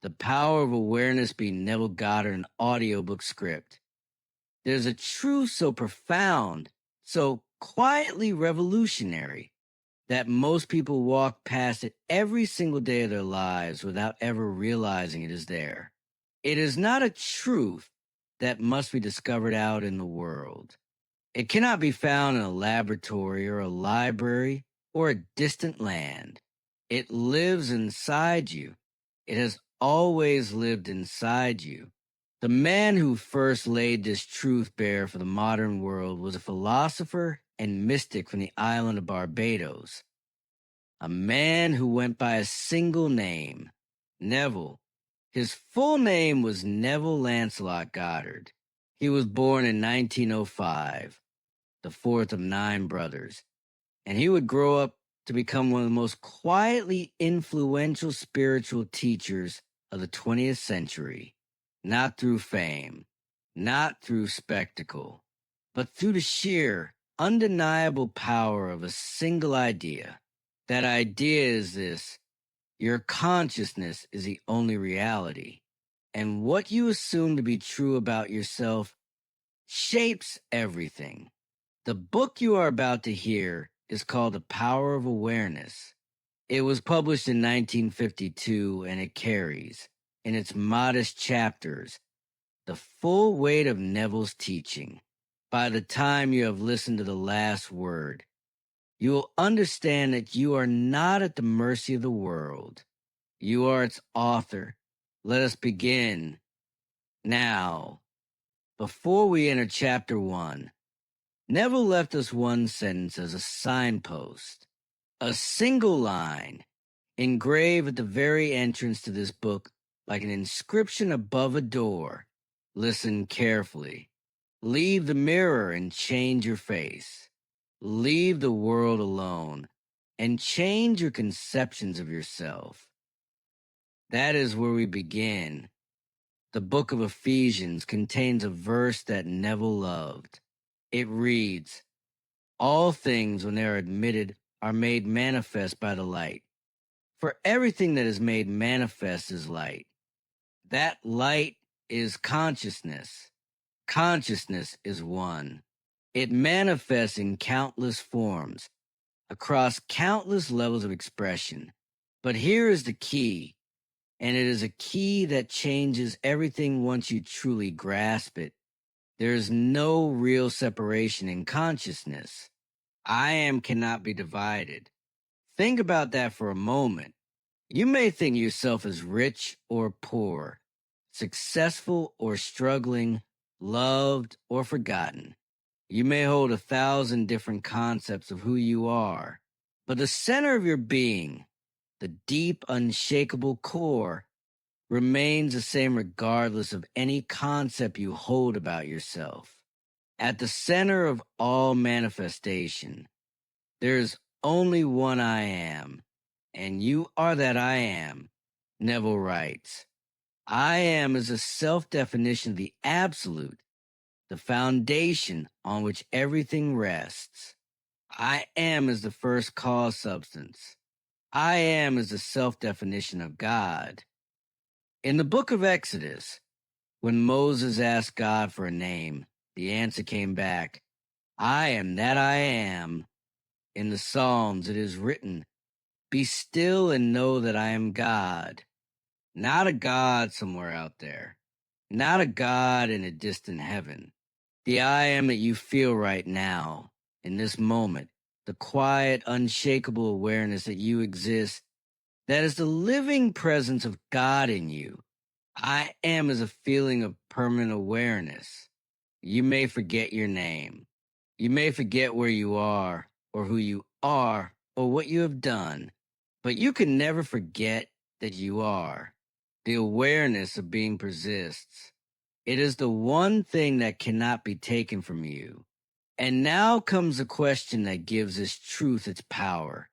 The Power of Awareness by Neville Goddard, an audiobook script. There's a truth so profound, so quietly revolutionary, that most people walk past it every single day of their lives without ever realizing it is there. It is not a truth that must be discovered out in the world. It cannot be found in a laboratory or a library or a distant land. It lives inside you. It has always lived inside you. The man who first laid this truth bare for the modern world was a philosopher and mystic from the island of Barbados. A man who went by a single name, Neville. His full name was Neville Lancelot Goddard. He was born in 1905, the fourth of 9 brothers, and he would grow up to become one of the most quietly influential spiritual teachers of the 20th century, not through fame, not through spectacle, but through the sheer, undeniable power of a single idea. That idea is this: your consciousness is the only reality, and what you assume to be true about yourself shapes everything. The book you are about to hear is called The Power of Awareness. It was published in 1952, and it carries, in its modest chapters, the full weight of Neville's teaching. By the time you have listened to the last word, you will understand that you are not at the mercy of the world. You are its author. Let us begin now. Before we enter chapter 1, Neville left us one sentence as a signpost, a single line, engraved at the very entrance to this book like an inscription above a door. Listen carefully. Leave the mirror and change your face. Leave the world alone and change your conceptions of yourself. That is where we begin. The book of Ephesians contains a verse that Neville loved. It reads, "All things, when they are admitted, are made manifest by the light. For everything that is made manifest is light. That light is consciousness. Consciousness is one. It manifests in countless forms, across countless levels of expression. But here is the key, and it is a key that changes everything once you truly grasp it. There is no real separation in consciousness. I am cannot be divided. Think about that for a moment. You may think yourself as rich or poor, successful or struggling, loved or forgotten. You may hold 1,000 different concepts of who you are, but the center of your being, the deep, unshakable core, remains the same regardless of any concept you hold about yourself. At the center of all manifestation, there is only one I am, and you are that I am, Neville writes. I am is a self-definition of the absolute, the foundation on which everything rests. I am is the first cause substance. I am is the self-definition of God. In the book of Exodus, when Moses asked God for a name, the answer came back, I am that I am. In the Psalms it is written, be still and know that I am God. Not a God somewhere out there. Not a God in a distant heaven. The I am that you feel right now, in this moment, the quiet, unshakable awareness that you exist, that is the living presence of God in you. I am is a feeling of permanent awareness. You may forget your name. You may forget where you are, or who you are, or what you have done, but you can never forget that you are. The awareness of being persists. It is the one thing that cannot be taken from you. And now comes the question that gives this truth its power.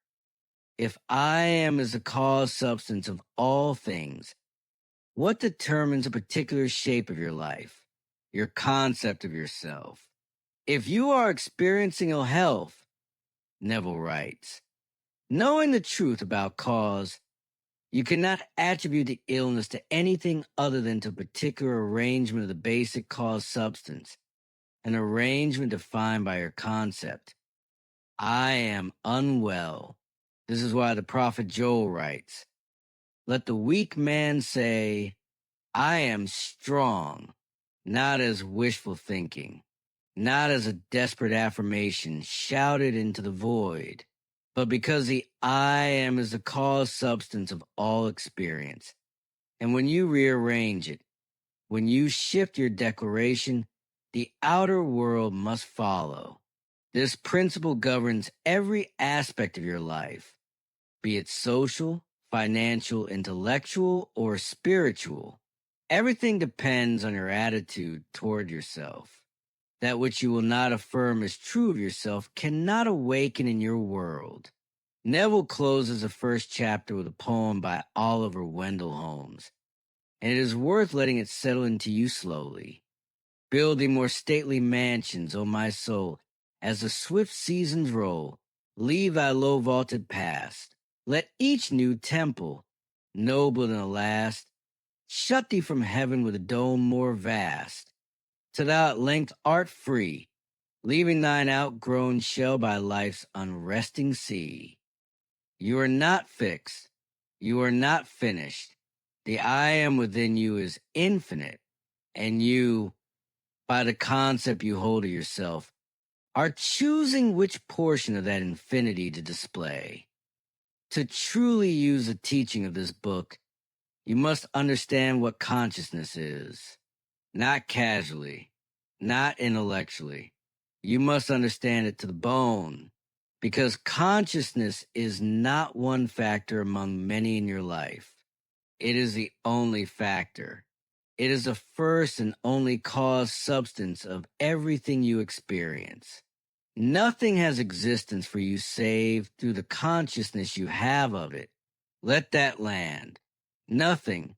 If I am is the cause substance of all things, what determines a particular shape of your life, your concept of yourself? If you are experiencing ill health, Neville writes, knowing the truth about cause You cannot attribute the illness to anything other than to a particular arrangement of the basic cause substance, an arrangement defined by your concept. I am unwell. This is why the prophet Joel writes, "Let the weak man say, I am strong," not as wishful thinking, not as a desperate affirmation shouted into the void, but because the I am is the cause substance of all experience. And when you rearrange it, when you shift your declaration, the outer world must follow. This principle governs every aspect of your life, be it social, financial, intellectual, or spiritual. Everything depends on your attitude toward yourself. That which you will not affirm as true of yourself cannot awaken in your world. Neville closes the first chapter with a poem by Oliver Wendell Holmes, and it is worth letting it settle into you slowly. Building more stately mansions, O my soul, as the swift seasons roll, leave thy low vaulted past. Let each new temple, nobler than the last, shut thee from heaven with a dome more vast, till thou at length art free, leaving thine outgrown shell by life's unresting sea. You are not fixed, you are not finished. The I am within you is infinite, and you, by the concept you hold of yourself, are choosing which portion of that infinity to display. To truly use the teaching of this book, you must understand what consciousness is. Not casually, not intellectually. You must understand it to the bone, because consciousness is not one factor among many in your life. It is the only factor. It is the first and only cause substance of everything you experience. Nothing has existence for you save through the consciousness you have of it. Let that land. Nothing,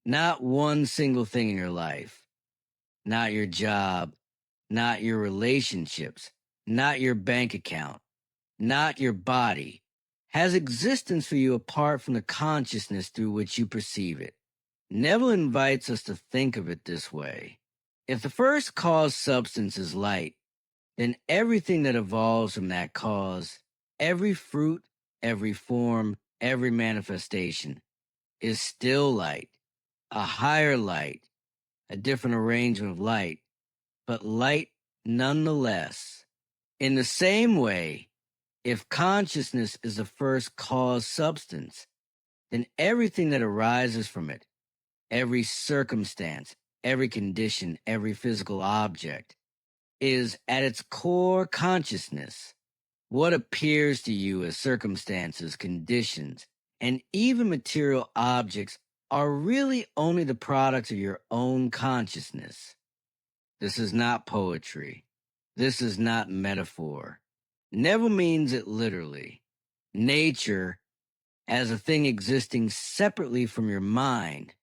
not one single thing in your life, not your job, not your relationships, not your bank account, not your body, has existence for you apart from the consciousness through which you perceive it. Neville invites us to think of it this way. If the first cause substance is light, then everything that evolves from that cause, every fruit, every form, every manifestation, is still light, a higher light, a different arrangement of light, but light nonetheless. In the same way, if consciousness is the first cause substance, then everything that arises from it, every circumstance, every condition, every physical object, is at its core consciousness. What appears to you as circumstances, conditions, and even material objects are really only the products of your own consciousness. This is not poetry. This is not metaphor. Neville means it literally. Nature, as a thing existing separately from your mind,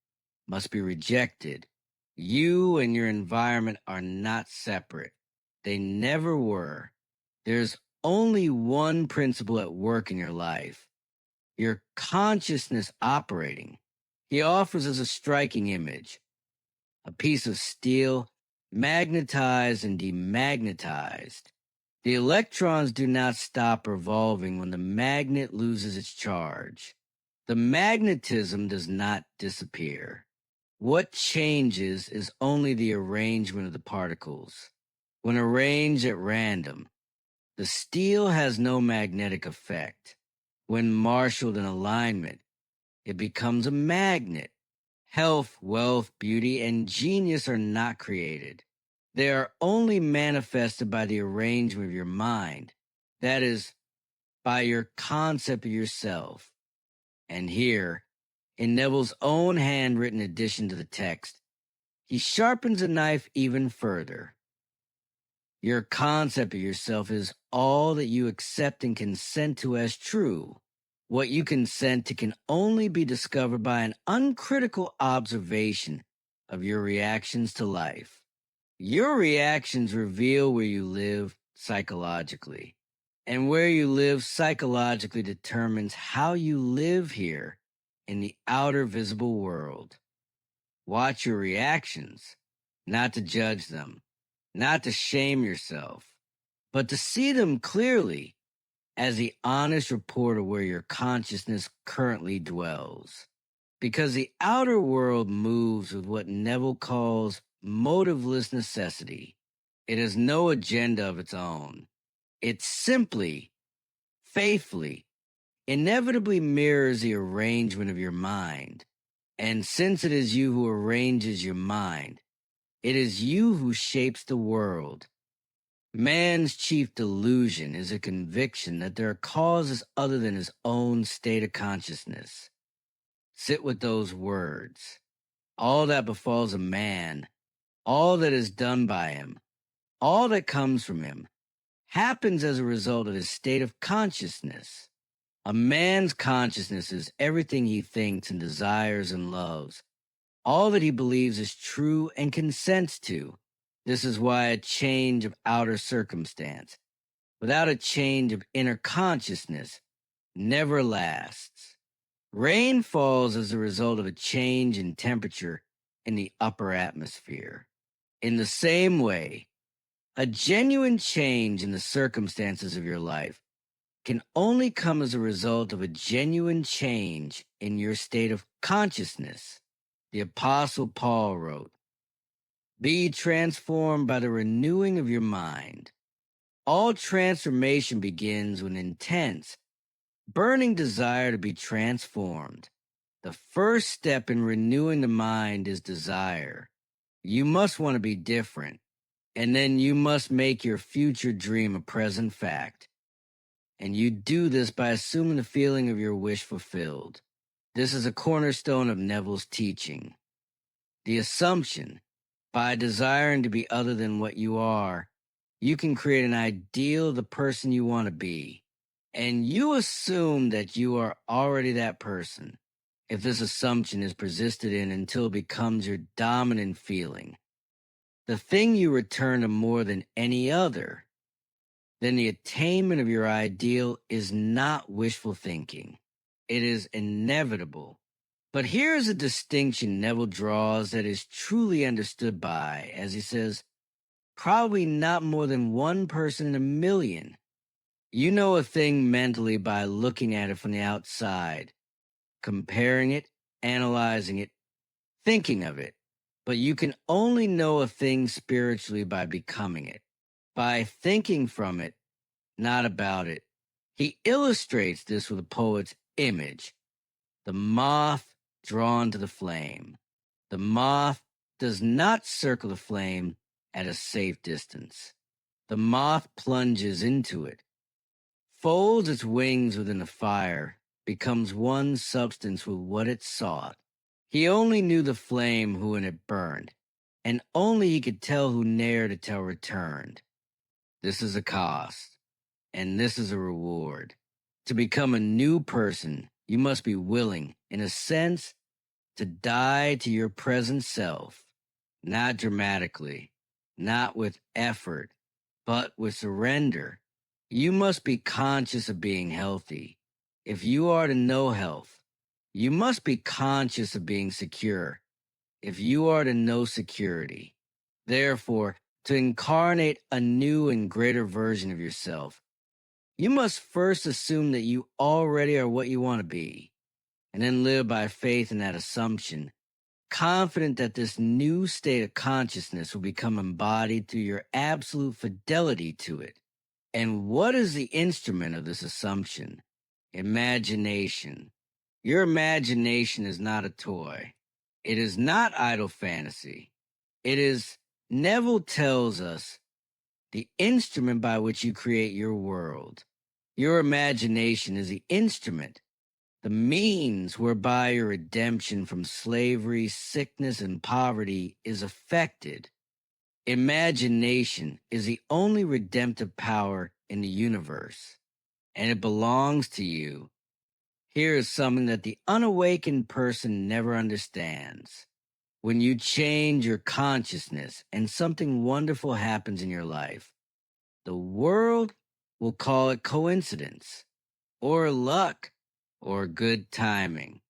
must be rejected. You and your environment are not separate. They never were. There's only one principle at work in your life, your consciousness operating. He offers us a striking image, a piece of steel magnetized and demagnetized. The electrons do not stop revolving when the magnet loses its charge. The magnetism does not disappear. What changes is only the arrangement of the particles. When arranged at random, the steel has no magnetic effect. When marshaled in alignment, it becomes a magnet. Health, wealth, beauty, and genius are not created. They are only manifested by the arrangement of your mind. That is, by your concept of yourself. And here, in Neville's own handwritten addition to the text, he sharpens the knife even further. Your concept of yourself is all that you accept and consent to as true. What you consent to can only be discovered by an uncritical observation of your reactions to life. Your reactions reveal where you live psychologically, and where you live psychologically determines how you live here in the outer visible world. Watch your reactions, not to judge them, not to shame yourself, but to see them clearly as the honest report of where your consciousness currently dwells. Because the outer world moves with what Neville calls motiveless necessity. It has no agenda of its own. It simply, faithfully, inevitably mirrors the arrangement of your mind. And since it is you who arranges your mind, it is you who shapes the world. Man's chief delusion is a conviction that there are causes other than his own state of consciousness. Sit with those words. All that befalls a man, all that is done by him, all that comes from him, happens as a result of his state of consciousness. A man's consciousness is everything he thinks and desires and loves, all that he believes is true and consents to. This is why a change of outer circumstance, without a change of inner consciousness, never lasts. Rain falls as a result of a change in temperature in the upper atmosphere. In the same way, a genuine change in the circumstances of your life can only come as a result of a genuine change in your state of consciousness. The Apostle Paul wrote, "Be transformed by the renewing of your mind." All transformation begins with an intense, burning desire to be transformed. The first step in renewing the mind is desire. You must want to be different, and then you must make your future dream a present fact. And you do this by assuming the feeling of your wish fulfilled. This is a cornerstone of Neville's teaching. The assumption, by desiring to be other than what you are, you can create an ideal of the person you want to be. And you assume that you are already that person. If this assumption is persisted in until it becomes your dominant feeling, the thing you return to more than any other, then the attainment of your ideal is not wishful thinking. It is inevitable. But here is a distinction Neville draws that is truly understood by, as he says, probably not more than one person in a million. You know a thing mentally by looking at it from the outside, comparing it, analyzing it, thinking of it. But you can only know a thing spiritually by becoming it, by thinking from it, not about it. He illustrates this with a poet's image. The moth drawn to the flame. The moth does not circle the flame at a safe distance. The moth plunges into it, folds its wings within the fire, becomes one substance with what it sought. He only knew the flame who in it burned, and only he could tell who ne'er to tell returned. This is a cost, and this is a reward. To become a new person, you must be willing, in a sense, to die to your present self, not dramatically, not with effort, but with surrender. You must be conscious of being healthy. If you are to know health, you must be conscious of being secure. If you are to know security, therefore, to incarnate a new and greater version of yourself, you must first assume that you already are what you want to be, and then live by faith in that assumption, confident that this new state of consciousness will become embodied through your absolute fidelity to it. And what is the instrument of this assumption? Imagination. Your imagination is not a toy. It is not idle fantasy. It is, Neville tells us, the instrument by which you create your world. Your imagination is the instrument, the means whereby your redemption from slavery, sickness, and poverty is effected. Imagination is the only redemptive power in the universe, and it belongs to you. Here is something that the unawakened person never understands. When you change your consciousness and something wonderful happens in your life, the world will call it coincidence, or luck, or good timing.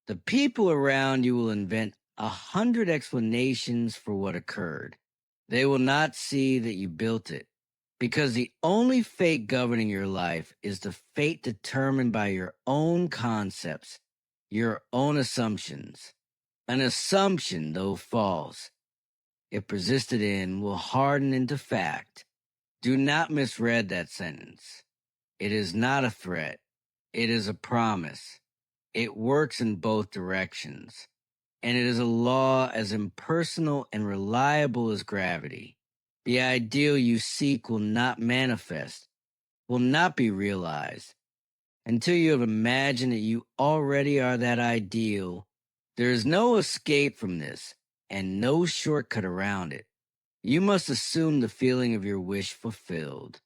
The people around you will invent 100 explanations for what occurred. They will not see that you built it, because the only fate governing your life is the fate determined by your own concepts, your own assumptions. An assumption, though false, if persisted in, will harden into fact. Do not misread that sentence. It is not a threat. It is a promise. It works in both directions. And it is a law as impersonal and reliable as gravity. The ideal you seek will not manifest, will not be realized. Until you have imagined that you already are that ideal, there is no escape from this and no shortcut around it. You must assume the feeling of your wish fulfilled.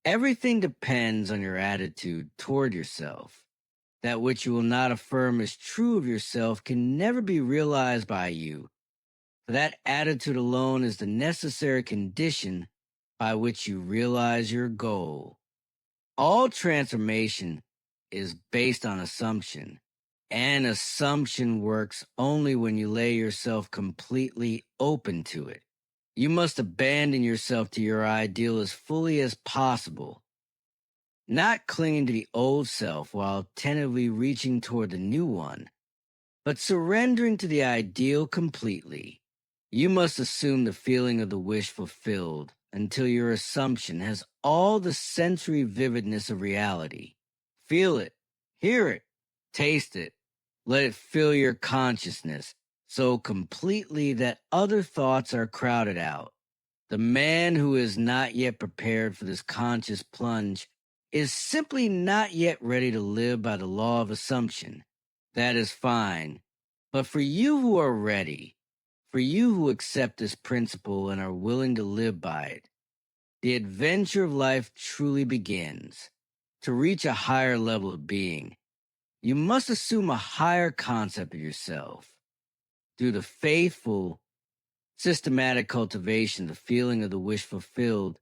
Everything depends on your attitude toward yourself. That which you will not affirm as true of yourself can never be realized by you. For that attitude alone is the necessary condition by which you realize your goal. All transformation is based on assumption, and assumption works only when you lay yourself completely open to it. You must abandon yourself to your ideal as fully as possible, not clinging to the old self while tentatively reaching toward the new one, but surrendering to the ideal completely. You must assume the feeling of the wish fulfilled until your assumption has all the sensory vividness of reality. Feel it, hear it, taste it. Let it fill your consciousness so completely that other thoughts are crowded out. The man who is not yet prepared for this conscious plunge is simply not yet ready to live by the law of assumption. That is fine. But for you who are ready, for you who accept this principle and are willing to live by it, the adventure of life truly begins. To reach a higher level of being, you must assume a higher concept of yourself. Through the faithful, systematic cultivation of the feeling of the wish fulfilled,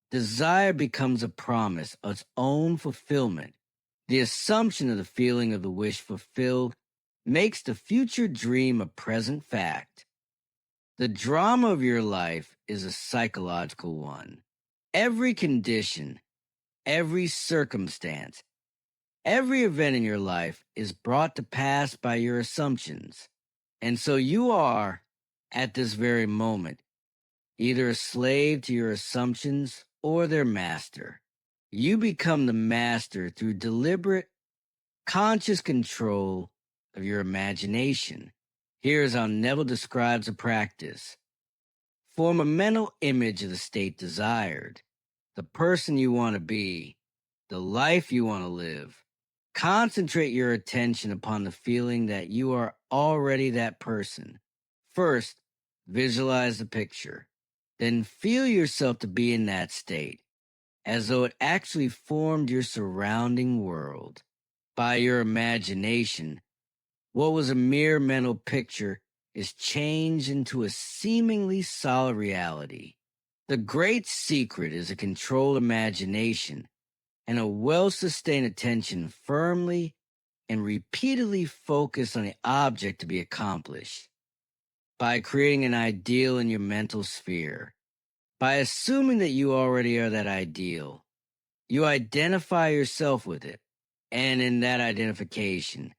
desire becomes a promise of its own fulfillment. The assumption of the feeling of the wish fulfilled makes the future dream a present fact. The drama of your life is a psychological one. Every condition, every circumstance, every event in your life is brought to pass by your assumptions. And so you are, at this very moment, either a slave to your assumptions or their master. You become the master through deliberate, conscious control of your imagination. Here is how Neville describes a practice. Form a mental image of the state desired, the person you want to be, the life you want to live. Concentrate your attention upon the feeling that you are already that person. First, visualize the picture. Then feel yourself to be in that state, as though it actually formed your surrounding world. By your imagination, what was a mere mental picture is changed into a seemingly solid reality. The great secret is a controlled imagination and a well-sustained attention firmly and repeatedly focused on the object to be accomplished. By creating an ideal in your mental sphere, by assuming that you already are that ideal, you identify yourself with it, and in that identification,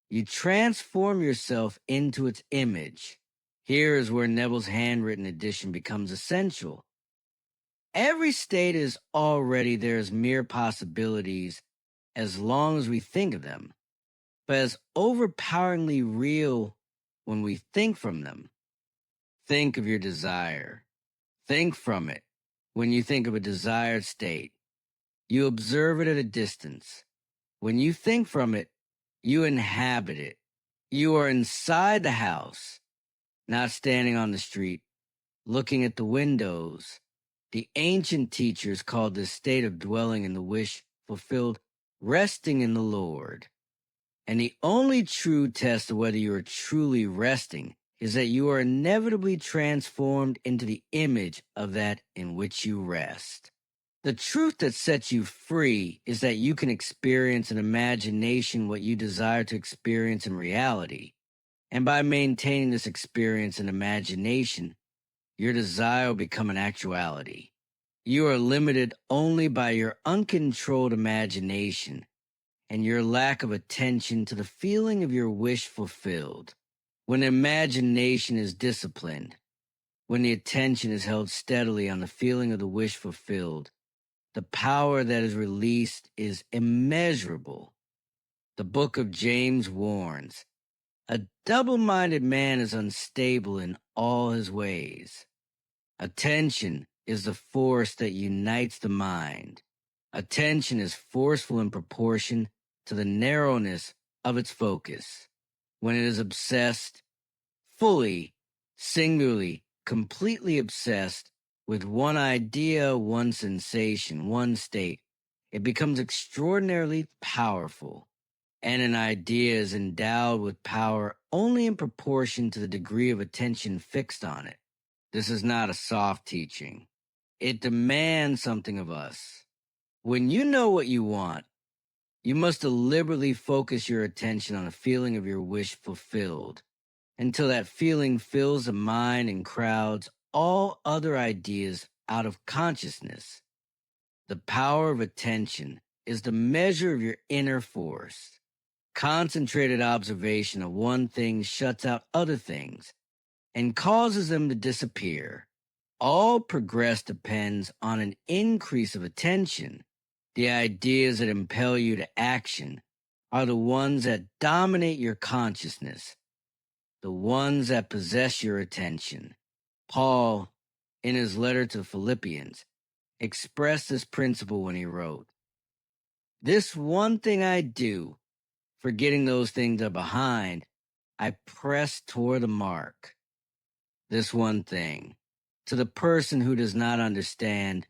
you transform yourself into its image. Here is where Neville's handwritten edition becomes essential. Every state is already there as mere possibilities as long as we think of them, but as overpoweringly real when we think from them. Think of your desire. Think from it. When you think of a desired state, you observe it at a distance. When you think from it, you inhabit it. You are inside the house, not standing on the street, looking at the windows. The ancient teachers called this state of dwelling in the wish fulfilled resting in the Lord. And the only true test of whether you are truly resting is that you are inevitably transformed into the image of that in which you rest. The truth that sets you free is that you can experience in imagination what you desire to experience in reality. And by maintaining this experience in imagination, your desire will become an actuality. You are limited only by your uncontrolled imagination and your lack of attention to the feeling of your wish fulfilled. When imagination is disciplined, when the attention is held steadily on the feeling of the wish fulfilled, the power that is released is immeasurable. The book of James warns, a double-minded man is unstable in all his ways. Attention is the force that unites the mind. Attention is forceful in proportion to the narrowness of its focus. When it is obsessed, fully, singularly, completely obsessed with one idea, one sensation, one state, it becomes extraordinarily powerful. And an idea is endowed with power only in proportion to the degree of attention fixed on it. This is not a soft teaching. It demands something of us. When you know what you want, you must deliberately focus your attention on a feeling of your wish fulfilled until that feeling fills the mind and crowds all other ideas out of consciousness. The power of attention is the measure of your inner force. Concentrated observation of one thing shuts out other things and causes them to disappear. All progress depends on an increase of attention. The ideas that impel you to action are the ones that dominate your consciousness, the ones that possess your attention. Paul, in his letter to the Philippians, expressed this principle when he wrote, "This one thing I do, forgetting those things are behind, I press toward the mark." This one thing. To the person who does not understand,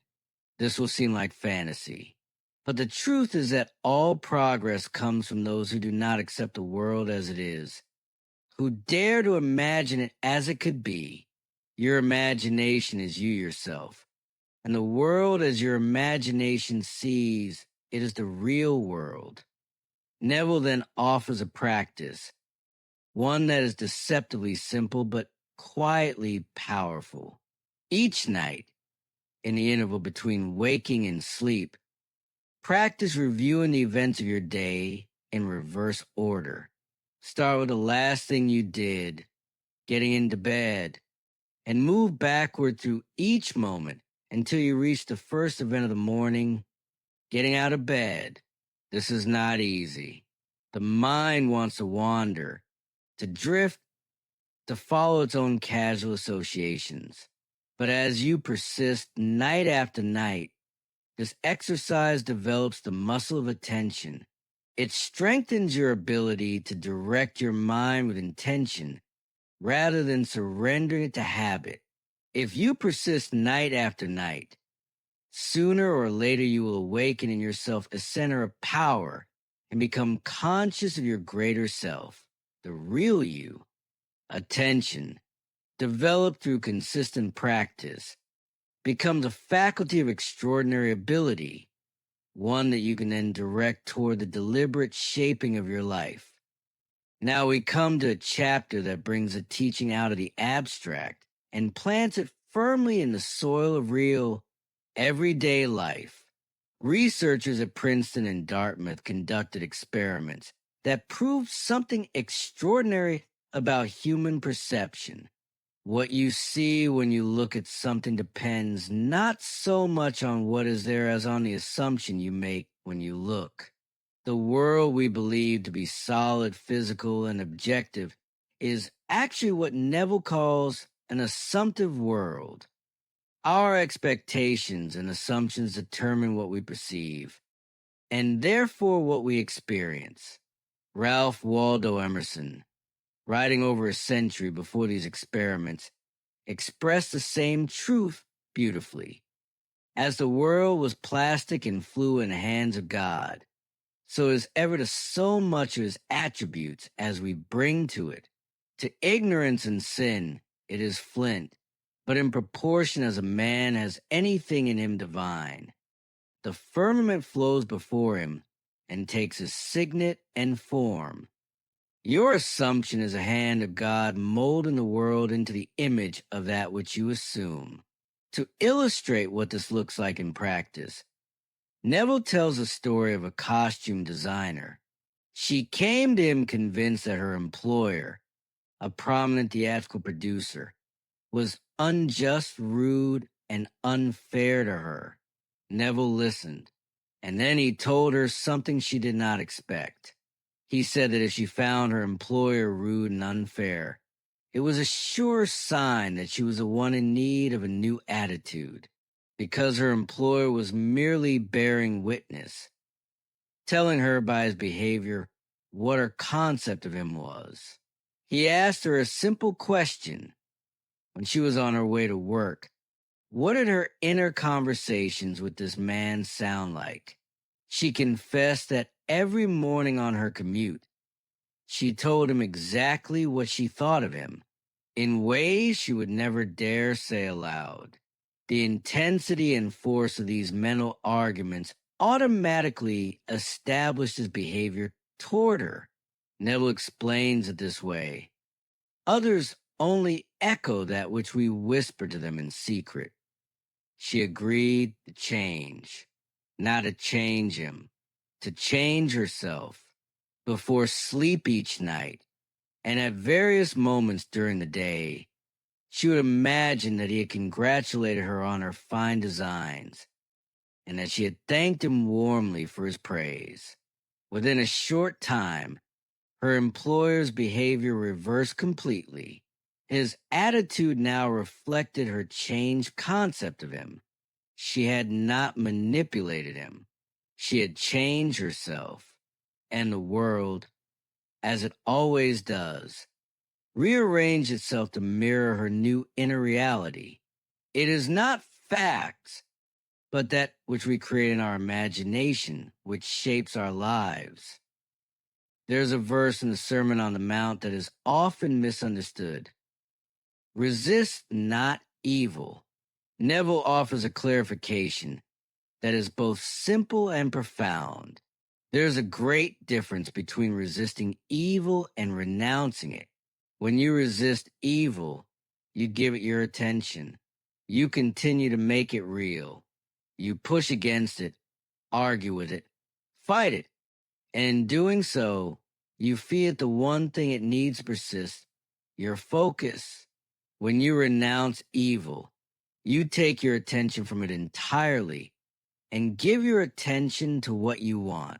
this will seem like fantasy. But the truth is that all progress comes from those who do not accept the world as it is, who dare to imagine it as it could be. Your imagination is you yourself, and the world as your imagination sees it is the real world. Neville then offers a practice, one that is deceptively simple but quietly powerful. Each night, in the interval between waking and sleep, practice reviewing the events of your day in reverse order. Start with the last thing you did, getting into bed, and move backward through each moment until you reach the first event of the morning, getting out of bed. This is not easy. The mind wants to wander, to drift, to follow its own casual associations. But as you persist night after night, this exercise develops the muscle of attention. It strengthens your ability to direct your mind with intention rather than surrendering it to habit. If you persist night after night, sooner or later you will awaken in yourself a center of power and become conscious of your greater self, the real you. Attention, developed through consistent practice, becomes a faculty of extraordinary ability, one that you can then direct toward the deliberate shaping of your life. Now we come to a chapter that brings the teaching out of the abstract and plants it firmly in the soil of real, everyday life. Researchers at Princeton and Dartmouth conducted experiments that proved something extraordinary about human perception. What you see when you look at something depends not so much on what is there as on the assumption you make when you look. The world we believe to be solid, physical, and objective is actually what Neville calls an assumptive world. Our expectations and assumptions determine what we perceive, and therefore what we experience. Ralph Waldo Emerson, writing over a century before these experiments, expressed the same truth beautifully. As the world was plastic and flew in the hands of God, so is ever to so much of his attributes as we bring to it. To ignorance and sin, it is flint, but in proportion as a man has anything in him divine. the firmament flows before him and takes a signet and form. Your assumption is a hand of God molding the world into the image of that which you assume. To illustrate what this looks like in practice, Neville tells a story of a costume designer. She came to him convinced that her employer, a prominent theatrical producer, was unjust, rude, and unfair to her. Neville listened, and then he told her something she did not expect. He said that if she found her employer rude and unfair, it was a sure sign that she was the one in need of a new attitude, because her employer was merely bearing witness, telling her by his behavior what her concept of him was. He asked her a simple question when she was on her way to work. What did her inner conversations with this man sound like? She confessed that every morning on her commute, she told him exactly what she thought of him, in ways she would never dare say aloud. The intensity and force of these mental arguments automatically established his behavior toward her. Neville explains it this way. Others only echo that which we whisper to them in secret. She agreed to change, not to change him, to change herself before sleep each night, and at various moments during the day. She would imagine that he had congratulated her on her fine designs, and that she had thanked him warmly for his praise. Within a short time, her employer's behavior reversed completely. His attitude now reflected her changed concept of him. She had not manipulated him. She had changed herself, and the world, as it always does, rearranged itself to mirror her new inner reality. It is not facts, but that which we create in our imagination, which shapes our lives. There's a verse in the Sermon on the Mount that is often misunderstood. Resist not evil. Neville offers a clarification that is both simple and profound. There's a great difference between resisting evil and renouncing it. When you resist evil, you give it your attention. You continue to make it real. You push against it, argue with it, fight it. And in doing so, you feed the one thing it needs to persist, your focus. When you renounce evil, you take your attention from it entirely and give your attention to what you want.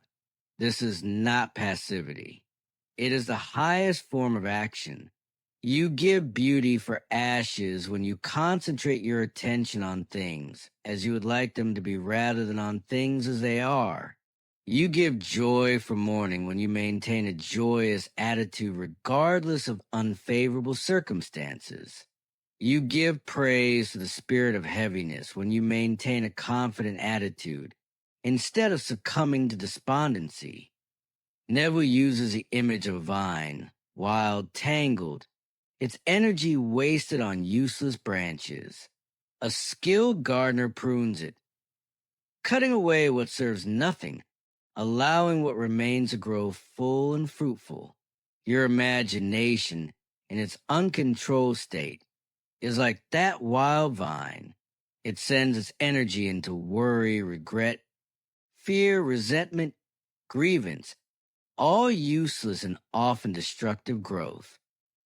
This is not passivity. It is the highest form of action. You give beauty for ashes when you concentrate your attention on things as you would like them to be rather than on things as they are. You give joy for mourning when you maintain a joyous attitude regardless of unfavorable circumstances. You give praise to the spirit of heaviness when you maintain a confident attitude instead of succumbing to despondency. Neville uses the image of a vine, wild, tangled, its energy wasted on useless branches. A skilled gardener prunes it, cutting away what serves nothing, allowing what remains to grow full and fruitful. Your imagination, in its uncontrolled state, is like that wild vine. It sends its energy into worry, regret, fear, resentment, grievance, all useless and often destructive growth.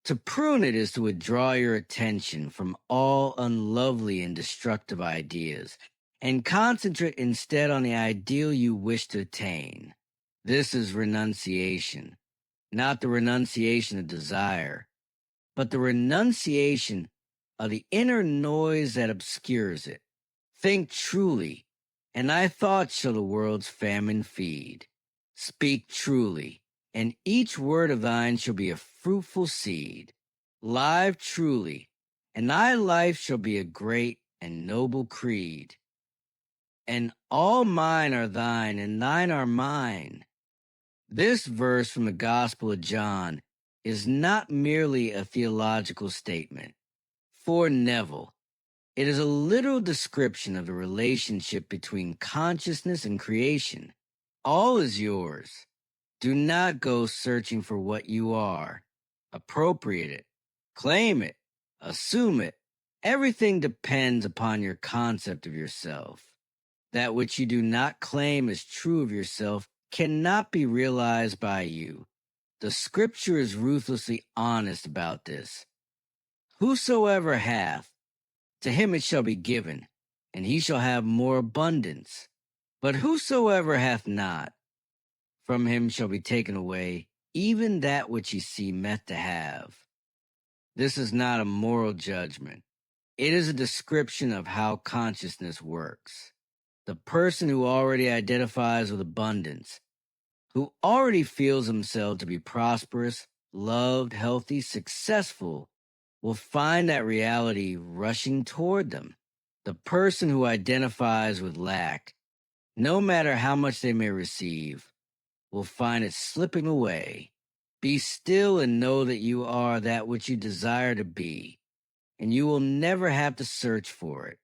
To prune it is to withdraw your attention from all unlovely and destructive ideas and concentrate instead on the ideal you wish to attain. This is renunciation, not the renunciation of desire, but the renunciation of the inner noise that obscures it. Think truly, and thy thoughts shall the world's famine feed. Speak truly, and each word of thine shall be a fruitful seed. Live truly, and thy life shall be a great and noble creed. And all mine are thine, and thine are mine. This verse from the Gospel of John is not merely a theological statement. For Neville, It is a literal description of the relationship between consciousness and creation. All is yours. Do not go searching for what you are. Appropriate it. Claim it. Assume it. Everything depends upon your concept of yourself. That which you do not claim as true of yourself cannot be realized by you. The scripture is ruthlessly honest about this. Whosoever hath, to him it shall be given, and he shall have more abundance. But whosoever hath not, from him shall be taken away even that which he seemeth to have. This is not a moral judgment. It is a description of how consciousness works. The person who already identifies with abundance, who already feels himself to be prosperous, loved, healthy, successful, will find that reality rushing toward them. The person who identifies with lack, no matter how much they may receive, will find it slipping away. Be still and know that you are that which you desire to be, and you will never have to search for it.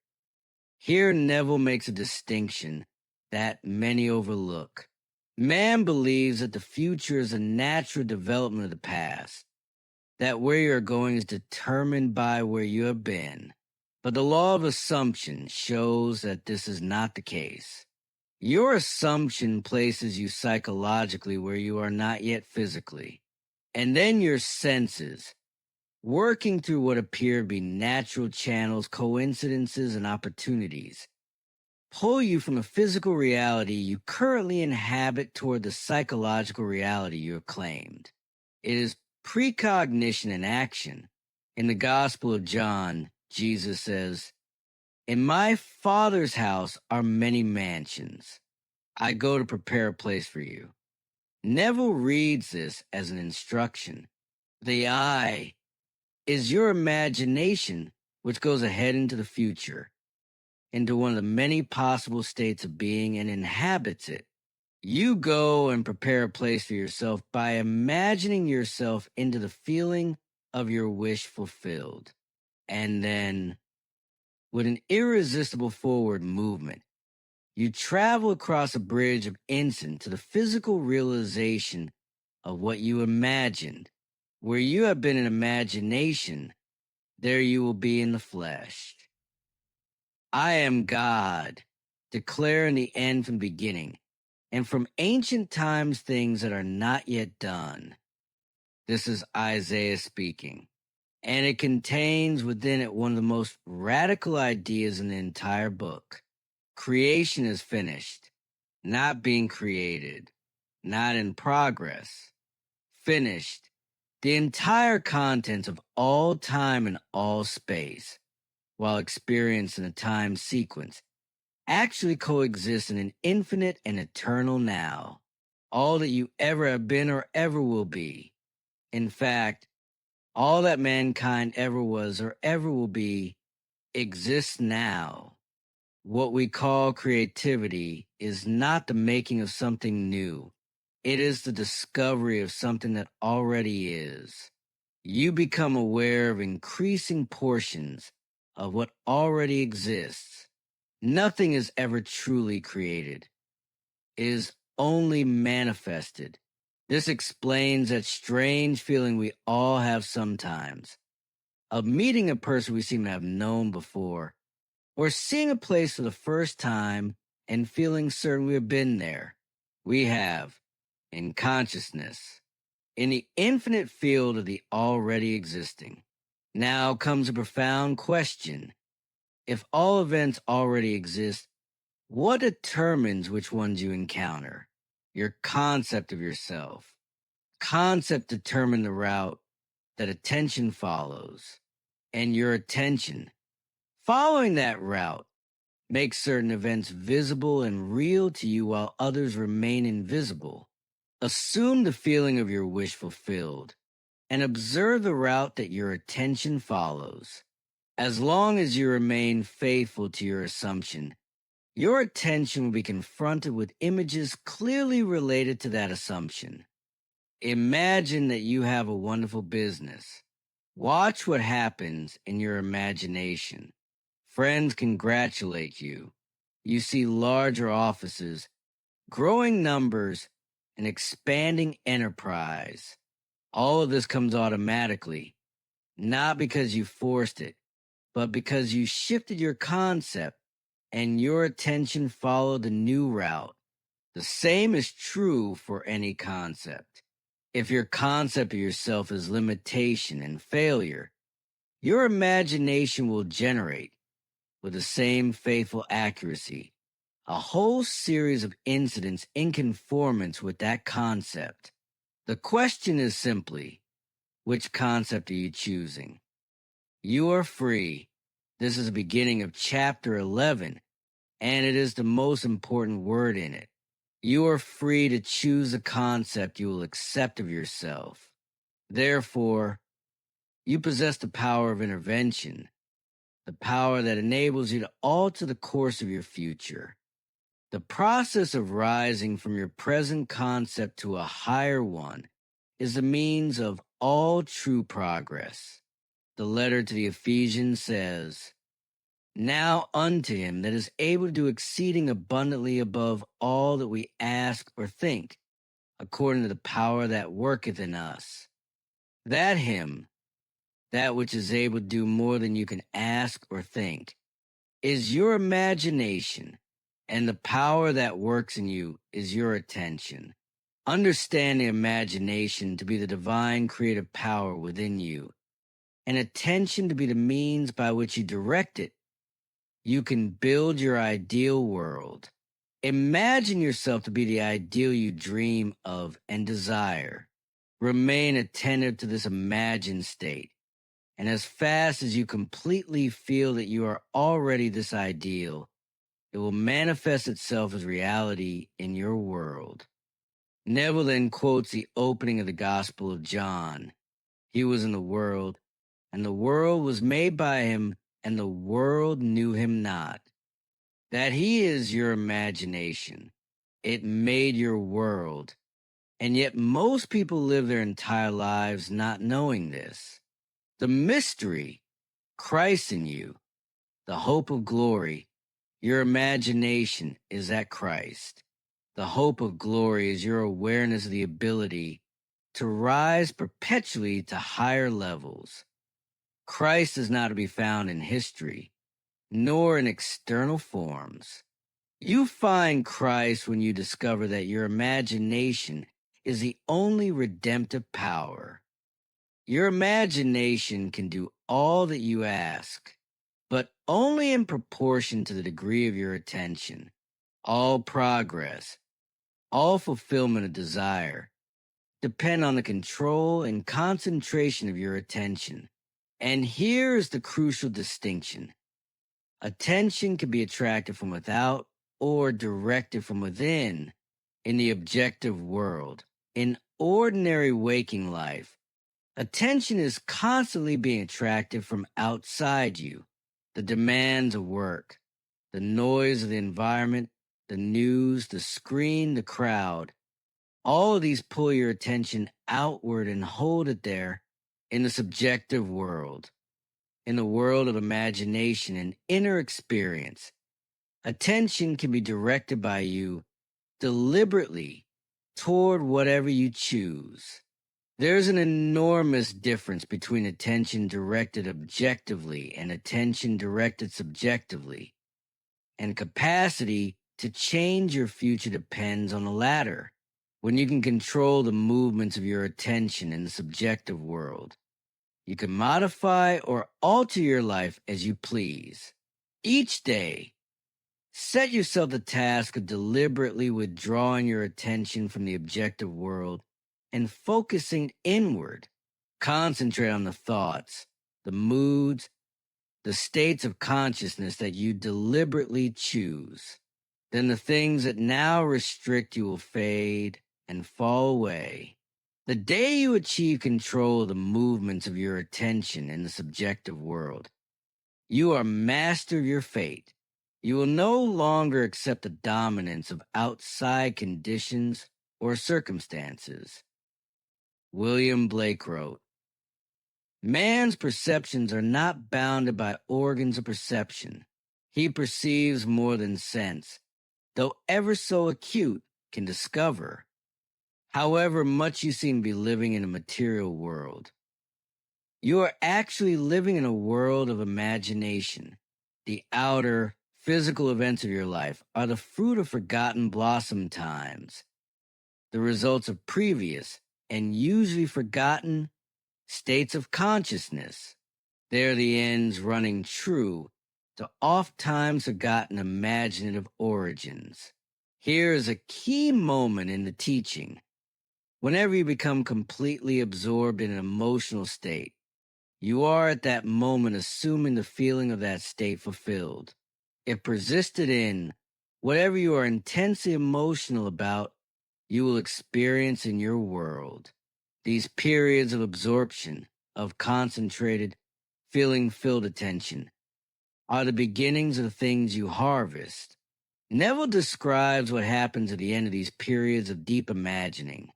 Here Neville makes a distinction that many overlook. Man believes that the future is a natural development of the past, that where you are going is determined by where you have been. But the law of assumption shows that this is not the case. Your assumption places you psychologically where you are not yet physically, and then your senses, working through what appear to be natural channels, coincidences, and opportunities, pull you from a physical reality you currently inhabit toward the psychological reality you have claimed. It is precognition in action. In the Gospel of John, Jesus says, "In my Father's house are many mansions. I go to prepare a place for you." Neville reads this as an instruction. The I is your imagination, which goes ahead into the future, into one of the many possible states of being, and inhabits it. You go and prepare a place for yourself by imagining yourself into the feeling of your wish fulfilled. And then, with an irresistible forward movement, you travel across a bridge of instant to the physical realization of what you imagined. Where you have been in imagination, there you will be in the flesh. I am God, declaring the end from the beginning, and from ancient times things that are not yet done. This is Isaiah speaking, and it contains within it one of the most radical ideas in the entire book. Creation is finished, not being created, not in progress. Finished. The entire contents of all time and all space, while experienced in a time sequence, actually coexist in an infinite and eternal now. All that you ever have been or ever will be. In fact, all that mankind ever was or ever will be exists now. What we call creativity is not the making of something new. It is the discovery of something that already is. You become aware of increasing portions of what already exists. Nothing is ever truly created. It is only manifested. This explains that strange feeling we all have sometimes, of meeting a person we seem to have known before, or seeing a place for the first time and feeling certain we have been there. We have, in consciousness, in the infinite field of the already existing. Now comes a profound question. If all events already exist, what determines which ones you encounter? Your concept of yourself. Concept determine the route that attention follows, and your attention, following that route, makes certain events visible and real to you while others remain invisible. Assume the feeling of your wish fulfilled and observe the route that your attention follows. As long as you remain faithful to your assumption, your attention will be confronted with images clearly related to that assumption. Imagine that you have a wonderful business. Watch what happens in your imagination. Friends congratulate you. You see larger offices, growing numbers, and expanding enterprise. All of this comes automatically, not because you forced it, but because you shifted your concept and your attention followed the new route. The same is true for any concept. If your concept of yourself is limitation and failure, your imagination will generate, with the same faithful accuracy, a whole series of incidents in conformance with that concept. The question is simply, which concept are you choosing? You are free. This is the beginning of chapter 11, and it is the most important word in it. You are free to choose a concept you will accept of yourself. Therefore, you possess the power of intervention, the power that enables you to alter the course of your future. The process of rising from your present concept to a higher one is the means of all true progress. The letter to the Ephesians says, "Now unto him that is able to do exceeding abundantly above all that we ask or think, according to the power that worketh in us." That him, that which is able to do more than you can ask or think, is your imagination, and the power that works in you is your attention. Understanding imagination to be the divine creative power within you, and attention to be the means by which you direct it, you can build your ideal world. Imagine yourself to be the ideal you dream of and desire. Remain attentive to this imagined state, and as fast as you completely feel that you are already this ideal, it will manifest itself as reality in your world. Neville then quotes the opening of the Gospel of John. He was in the world, and the world was made by him, and the world knew him not. That he is your imagination. It made your world. And yet most people live their entire lives not knowing this. The mystery, Christ in you, the hope of glory, your imagination is at Christ. The hope of glory is your awareness of the ability to rise perpetually to higher levels. Christ is not to be found in history, nor in external forms. You find Christ when you discover that your imagination is the only redemptive power. Your imagination can do all that you ask, but only in proportion to the degree of your attention. All progress, all fulfillment of desire, depend on the control and concentration of your attention. And here is the crucial distinction. Attention can be attracted from without or directed from within in the objective world. In ordinary waking life, attention is constantly being attracted from outside you. The demands of work, the noise of the environment, the news, the screen, the crowd. All of these pull your attention outward and hold it there in the subjective world. In the world of imagination and inner experience, attention can be directed by you deliberately toward whatever you choose. There's an enormous difference between attention directed objectively and attention directed subjectively, and capacity to change your future depends on the latter. When you can control the movements of your attention in the subjective world, you can modify or alter your life as you please. Each day, set yourself the task of deliberately withdrawing your attention from the objective world and focusing inward. Concentrate on the thoughts, the moods, the states of consciousness that you deliberately choose. Then the things that now restrict you will fade and fall away. The day you achieve control of the movements of your attention in the subjective world, you are master of your fate. You will no longer accept the dominance of outside conditions or circumstances. William Blake wrote, Man's perceptions are not bounded by organs of perception. He perceives more than sense, though ever so acute, can discover. However much you seem to be living in a material world, you are actually living in a world of imagination. The outer, physical events of your life are the fruit of forgotten blossom times, the results of previous and usually forgotten states of consciousness. They are the ends running true to oft-times forgotten imaginative origins. Here is a key moment in the teaching. Whenever you become completely absorbed in an emotional state, you are at that moment assuming the feeling of that state fulfilled. If persisted in whatever you are intensely emotional about, you will experience in your world. These periods of absorption, of concentrated, feeling-filled attention, are the beginnings of the things you harvest. Neville describes what happens at the end of these periods of deep imagining.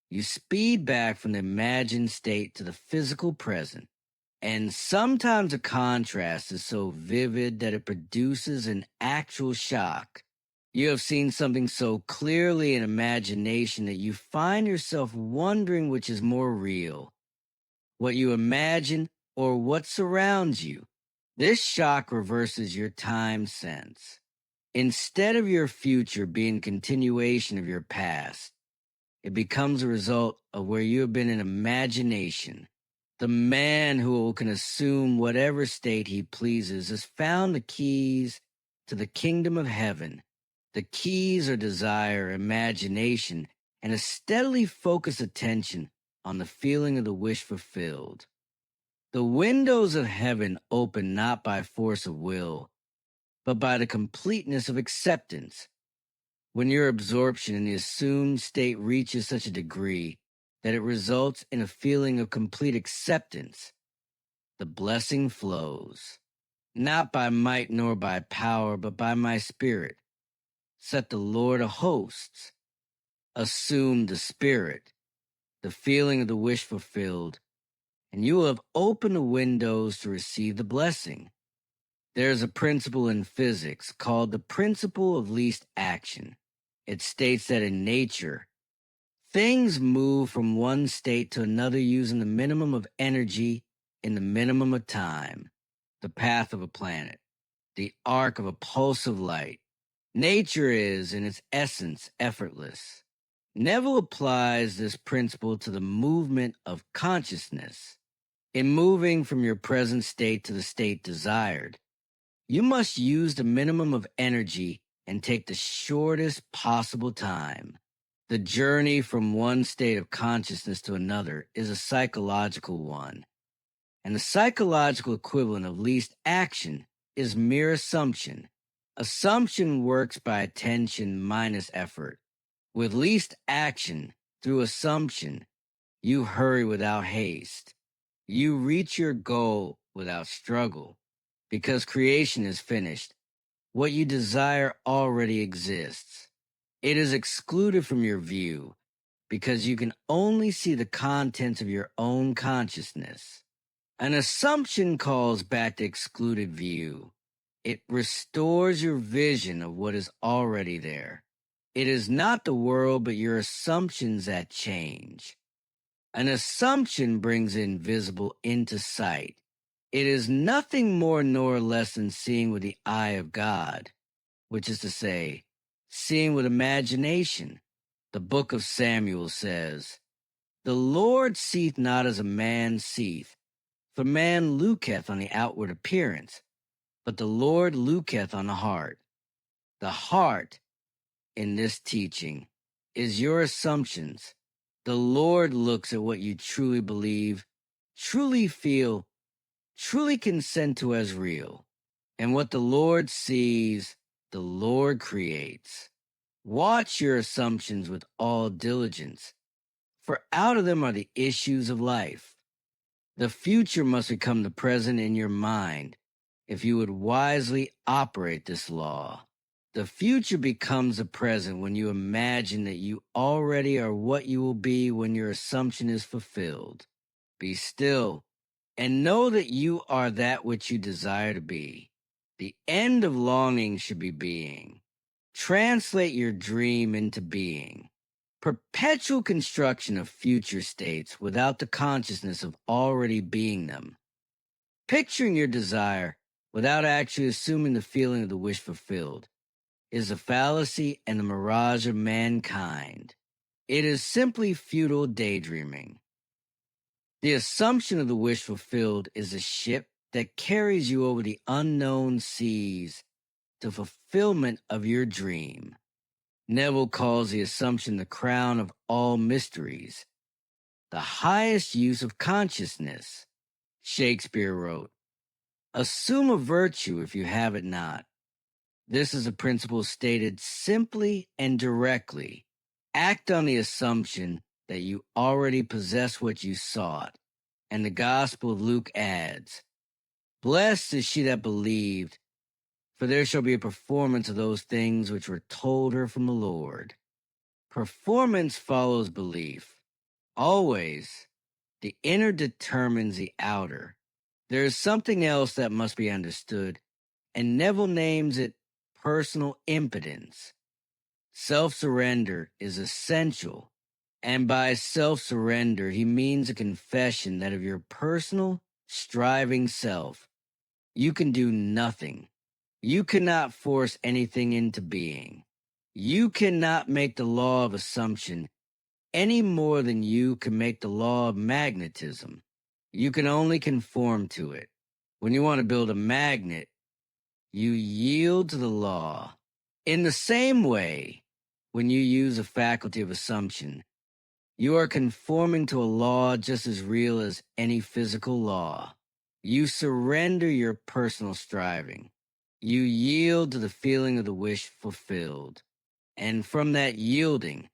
You speed back from the imagined state to the physical present, and sometimes the contrast is so vivid that it produces an actual shock. You have seen something so clearly in imagination that you find yourself wondering which is more real, what you imagine or what surrounds you. This shock reverses your time sense. Instead of your future being continuation of your past, it becomes a result of where you have been in imagination. The man who can assume whatever state he pleases has found the keys to the kingdom of heaven. The keys are desire, imagination, and a steadily focused attention on the feeling of the wish fulfilled. The windows of heaven open not by force of will, but by the completeness of acceptance. When your absorption in the assumed state reaches such a degree that it results in a feeling of complete acceptance, the blessing flows, not by might nor by power, but by my spirit, saith the Lord of hosts. Assume the spirit, the feeling of the wish fulfilled, and you will have opened the windows to receive the blessing. There is a principle in physics called the principle of least action. It states that in nature, things move from one state to another using the minimum of energy in the minimum of time, the path of a planet, the arc of a pulse of light. Nature is, in its essence, effortless. Neville applies this principle to the movement of consciousness. In moving from your present state to the state desired, you must use the minimum of energy and take the shortest possible time. The journey from one state of consciousness to another is a psychological one, and the psychological equivalent of least action is mere assumption. Assumption works by attention minus effort. With least action, through assumption, you hurry without haste. You reach your goal without struggle, because creation is finished. What you desire already exists. It is excluded from your view, because you can only see the contents of your own consciousness. An assumption calls back the excluded view. It restores your vision of what is already there. It is not the world, but your assumptions that change. An assumption brings the invisible into sight. It is nothing more nor less than seeing with the eye of God, which is to say, seeing with imagination. The book of Samuel says, "The Lord seeth not as a man seeth, for man looketh on the outward appearance, but the Lord looketh on the heart." The heart, in this teaching, is your assumptions. The Lord looks at what you truly believe, truly feel, truly consent to as real. And what the Lord sees, the Lord creates. Watch your assumptions with all diligence, for out of them are the issues of life. The future must become the present in your mind if you would wisely operate this law. The future becomes the present when you imagine that you already are what you will be when your assumption is fulfilled. Be still and know that you are that which you desire to be. The end of longing should be being. Translate your dream into being. Perpetual construction of future states without the consciousness of already being them. Picturing your desire without actually assuming the feeling of the wish fulfilled is a fallacy and the mirage of mankind. It is simply futile daydreaming. The assumption of the wish fulfilled is a ship that carries you over the unknown seas to fulfillment of your dream. Neville calls the assumption the crown of all mysteries, the highest use of consciousness. Shakespeare wrote, "Assume a virtue if you have it not." This is a principle stated simply and directly. Act on the assumption that you already possess what you sought. And the Gospel of Luke adds, "Blessed is she that believed, for there shall be a performance of those things which were told her from the Lord." Performance follows belief. Always, the inner determines the outer. There is something else that must be understood, and Neville names it personal impotence. Self-surrender is essential, and by self-surrender, he means a confession that of your personal, striving self, you can do nothing. You cannot force anything into being. You cannot make the law of assumption any more than you can make the law of magnetism. You can only conform to it. When you want to build a magnet, you yield to the law. In the same way, when you use a faculty of assumption, you are conforming to a law just as real as any physical law. You surrender your personal striving. You yield to the feeling of the wish fulfilled. And from that yielding,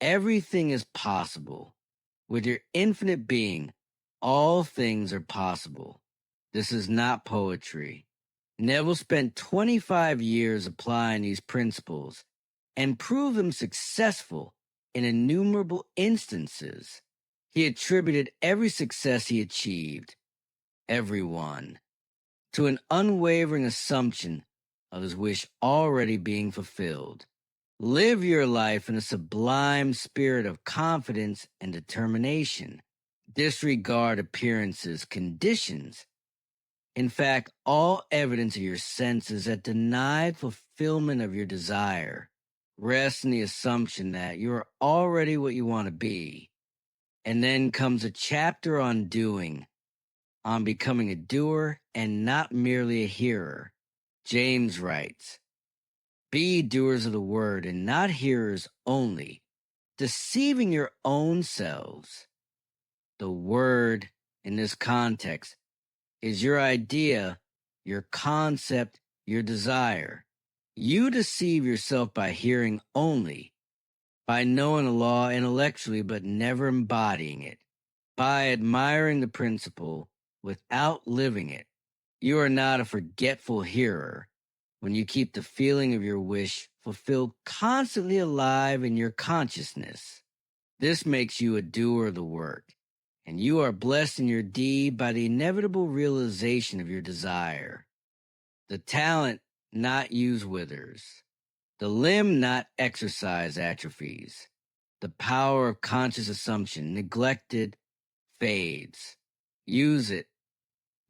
everything is possible. With your infinite being, all things are possible. This is not poetry. Neville spent 25 years applying these principles and proved them successful in innumerable instances. He attributed every success he achieved, every one, to an unwavering assumption of his wish already being fulfilled. Live your life in a sublime spirit of confidence and determination. Disregard appearances, conditions. In fact, all evidence of your senses that denied fulfillment of your desire rests in the assumption that you are already what you want to be. And then comes a chapter on doing, on becoming a doer and not merely a hearer. James writes, "Be doers of the word and not hearers only, deceiving your own selves." The word in this context is your idea, your concept, your desire. You deceive yourself by hearing only, by knowing a law intellectually but never embodying it, by admiring the principle without living it. You are not a forgetful hearer when you keep the feeling of your wish fulfilled constantly alive in your consciousness. This makes you a doer of the work, and you are blessed in your deed by the inevitable realization of your desire. The talent not used withers. The limb not exercised atrophies. The power of conscious assumption neglected fades. Use it.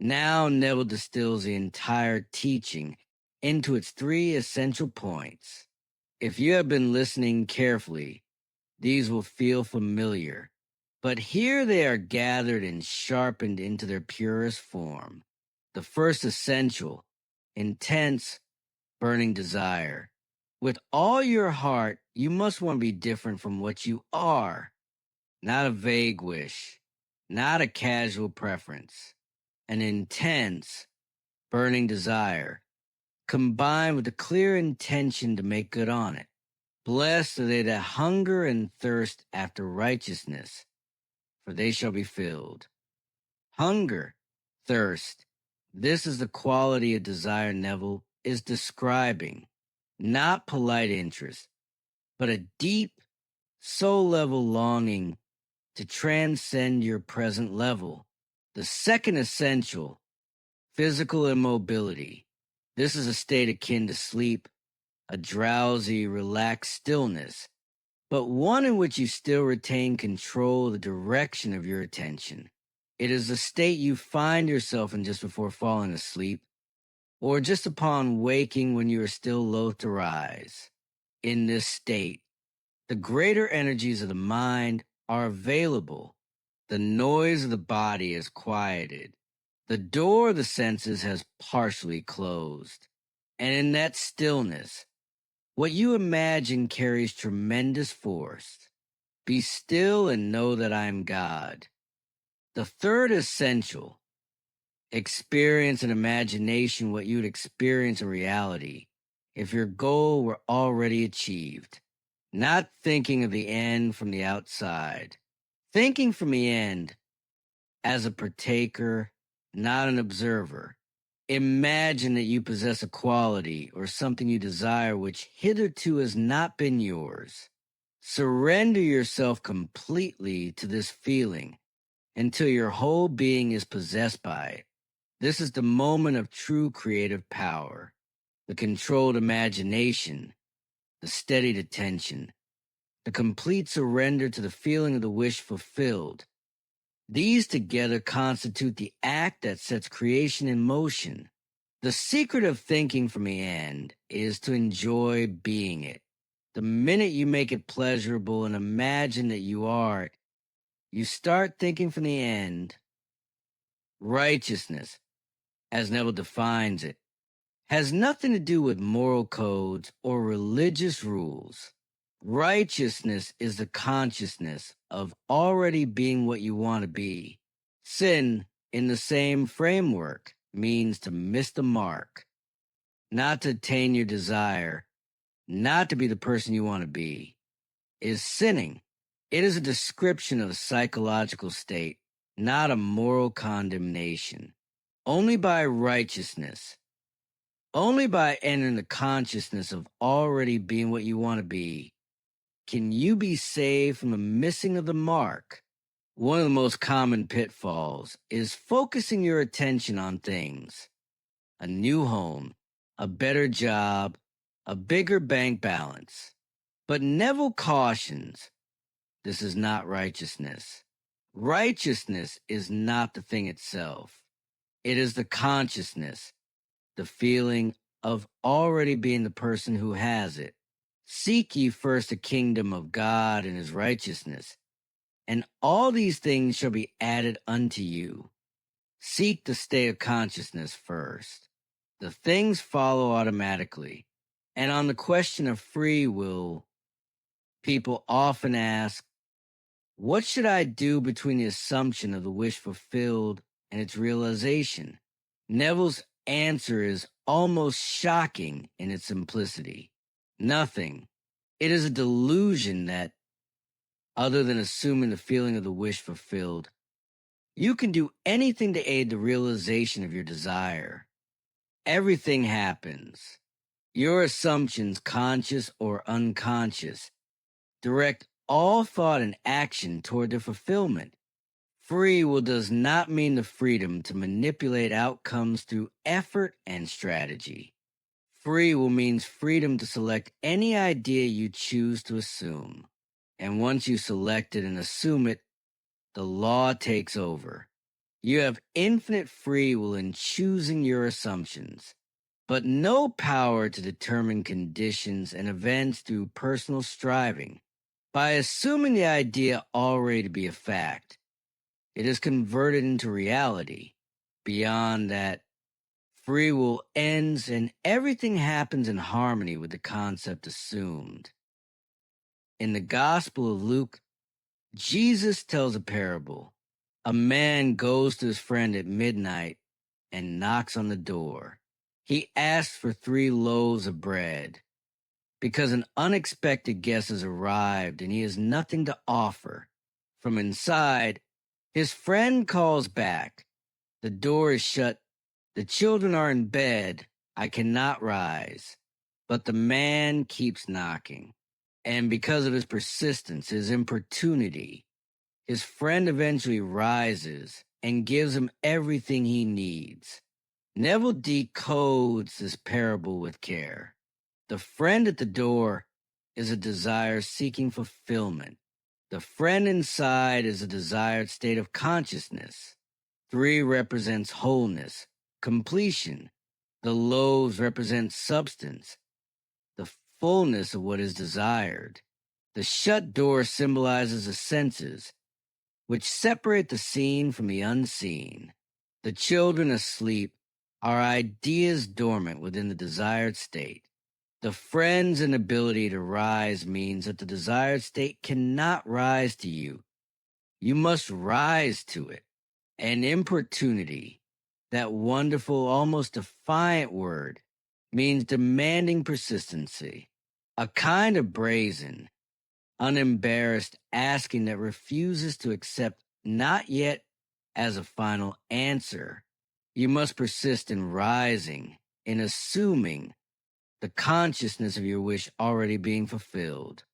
Now Neville distills the entire teaching into its three essential points. If you have been listening carefully, these will feel familiar, but here they are gathered and sharpened into their purest form. The first essential, intense, burning desire. With all your heart, you must want to be different from what you are. Not a vague wish, not a casual preference. An intense, burning desire, combined with a clear intention to make good on it. Blessed are they that hunger and thirst after righteousness, for they shall be filled. Hunger, thirst, this is the quality of desire Neville is describing. Not polite interest, but a deep, soul-level longing to transcend your present level. The second essential, physical immobility. This is a state akin to sleep, a drowsy, relaxed stillness, but one in which you still retain control of the direction of your attention. It is the state you find yourself in just before falling asleep, or just upon waking when you are still loath to rise. In this state, the greater energies of the mind are available. The noise of the body is quieted. The door of the senses has partially closed. And in that stillness, what you imagine carries tremendous force. Be still and know that I am God. The third essential, experience in imagination what you would experience in reality if your goal were already achieved. Not thinking of the end from the outside. Thinking from the end as a partaker, not an observer. Imagine that you possess a quality or something you desire which hitherto has not been yours. Surrender yourself completely to this feeling until your whole being is possessed by it. This is the moment of true creative power, the controlled imagination, the steadied attention, the complete surrender to the feeling of the wish fulfilled. These together constitute the act that sets creation in motion. The secret of thinking from the end is to enjoy being it. The minute you make it pleasurable and imagine that you are it, you start thinking from the end. Righteousness, as Neville defines it, has nothing to do with moral codes or religious rules. Righteousness is the consciousness of already being what you want to be. Sin, in the same framework, means to miss the mark, not to attain your desire, not to be the person you want to be. Is sinning. It is a description of a psychological state, not a moral condemnation. Only by righteousness, only by entering the consciousness of already being what you want to be, can you be saved from the missing of the mark. One of the most common pitfalls is focusing your attention on things. A new home, a better job, a bigger bank balance. But Neville cautions, this is not righteousness. Righteousness is not the thing itself. It is the consciousness, the feeling of already being the person who has it. Seek ye first the kingdom of God and his righteousness, and all these things shall be added unto you. Seek the state of consciousness first. The things follow automatically. And on the question of free will, people often ask, what should I do between the assumption of the wish fulfilled and its realization? Neville's answer is almost shocking in its simplicity. Nothing. It is a delusion that, other than assuming the feeling of the wish fulfilled, you can do anything to aid the realization of your desire. Everything happens. Your assumptions, conscious or unconscious, direct all thought and action toward their fulfillment. Free will does not mean the freedom to manipulate outcomes through effort and strategy. Free will means freedom to select any idea you choose to assume. And once you select it and assume it, the law takes over. You have infinite free will in choosing your assumptions, but no power to determine conditions and events through personal striving. By assuming the idea already to be a fact, it is converted into reality. Beyond that, free will ends and everything happens in harmony with the concept assumed. In the Gospel of Luke, Jesus tells a parable. A man goes to his friend at midnight and knocks on the door. He asks for 3 loaves of bread because an unexpected guest has arrived and he has nothing to offer. From inside, his friend calls back. The door is shut. The children are in bed. I cannot rise. But the man keeps knocking. And because of his persistence, his importunity, His friend eventually rises and gives him everything he needs. Neville decodes this parable with care. The friend at the door is a desire seeking fulfillment. The friend inside is a desired state of consciousness. 3 represents wholeness, completion. The loaves represent substance, the fullness of what is desired. The shut door symbolizes the senses, which separate the seen from the unseen. The children asleep are ideas dormant within the desired state. The friend's inability to rise means that the desired state cannot rise to you. You must rise to it. And importunity, that wonderful, almost defiant word, means demanding persistency, a kind of brazen, unembarrassed asking that refuses to accept not yet as a final answer. You must persist in rising, in assuming the consciousness of your wish already being fulfilled.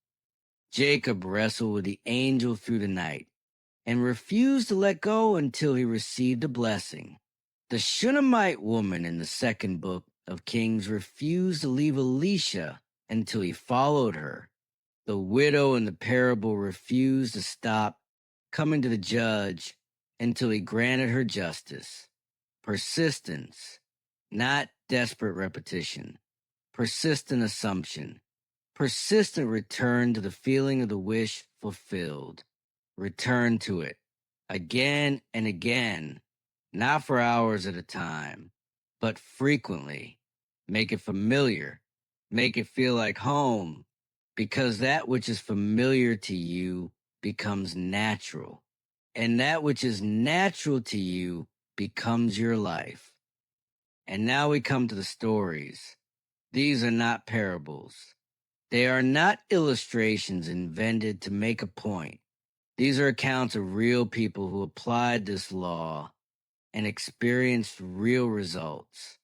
Jacob wrestled with the angel through the night and refused to let go until he received a blessing. The Shunammite woman in the 2nd book of Kings refused to leave Elisha until he followed her. The widow in the parable refused to stop coming to the judge until he granted her justice. Persistence, not desperate repetition. Persistent assumption. Persistent return to the feeling of the wish fulfilled. Return to it again and again, not for hours at a time, but frequently. Make it familiar. Make it feel like home, because that which is familiar to you becomes natural, and that which is natural to you becomes your life. And now we come to the stories. These are not parables. They are not illustrations invented to make a point. These are accounts of real people who applied this law and experienced real results.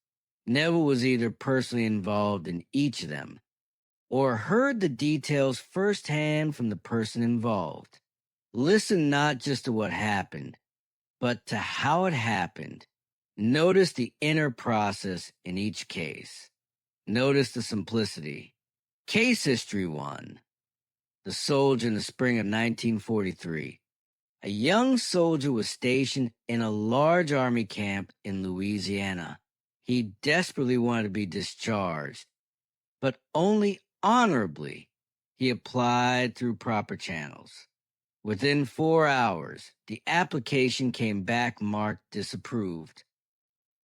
Neville was either personally involved in each of them or heard the details firsthand from the person involved. Listen not just to what happened, but to how it happened. Notice the inner process in each case. Notice the simplicity. Case history 1. The soldier in the spring of 1943. A young soldier was stationed in a large army camp in Louisiana. He desperately wanted to be discharged, but only honorably. He applied through proper channels. Within 4 hours, the application came back marked disapproved.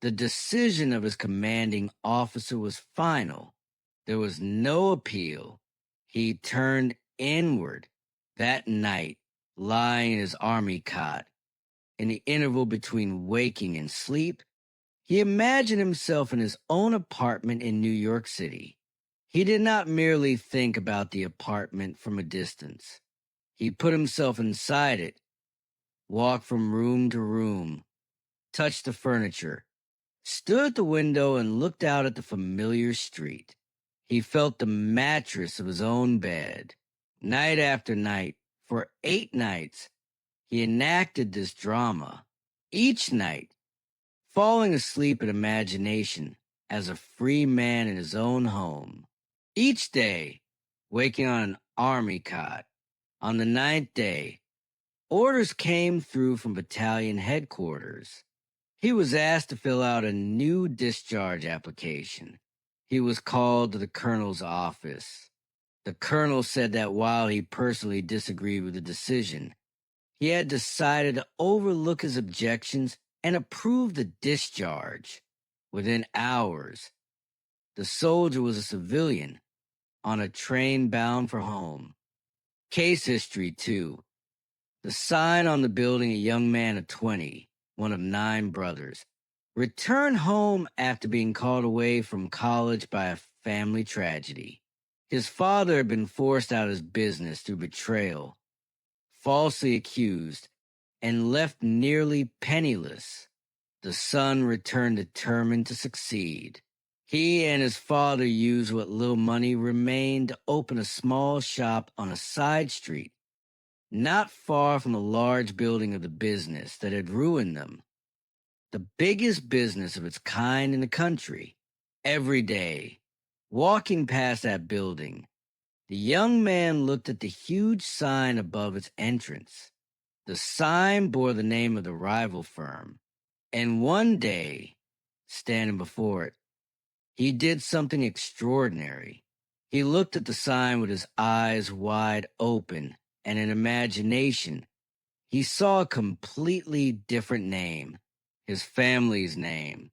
The decision of his commanding officer was final. There was no appeal. He turned inward that night, lying in his army cot. In the interval between waking and sleep, he imagined himself in his own apartment in New York City. He did not merely think about the apartment from a distance. He put himself inside it, walked from room to room, touched the furniture, stood at the window and looked out at the familiar street. He felt the mattress of his own bed. Night after night, for 8 nights, he enacted this drama. Each night, falling asleep in imagination as a free man in his own home. Each day, waking on an army cot. On the 9th day, orders came through from battalion headquarters. He was asked to fill out a new discharge application. He was called to the colonel's office. The colonel said that while he personally disagreed with the decision, he had decided to overlook his objections and approve the discharge. Within hours, the soldier was a civilian on a train bound for home. Case history 2. The sign on the building, a young man of 20, one of 9 brothers, returned home after being called away from college by a family tragedy. His father had been forced out of his business through betrayal, falsely accused, and left nearly penniless. The son returned determined to succeed. He and his father used what little money remained to open a small shop on a side street not far from the large building of the business that had ruined them, the biggest business of its kind in the country. Every day, walking past that building, the young man looked at the huge sign above its entrance. The sign bore the name of the rival firm, and one day, standing before it, he did something extraordinary. He looked at the sign with his eyes wide open, and in imagination, he saw a completely different name, his family's name,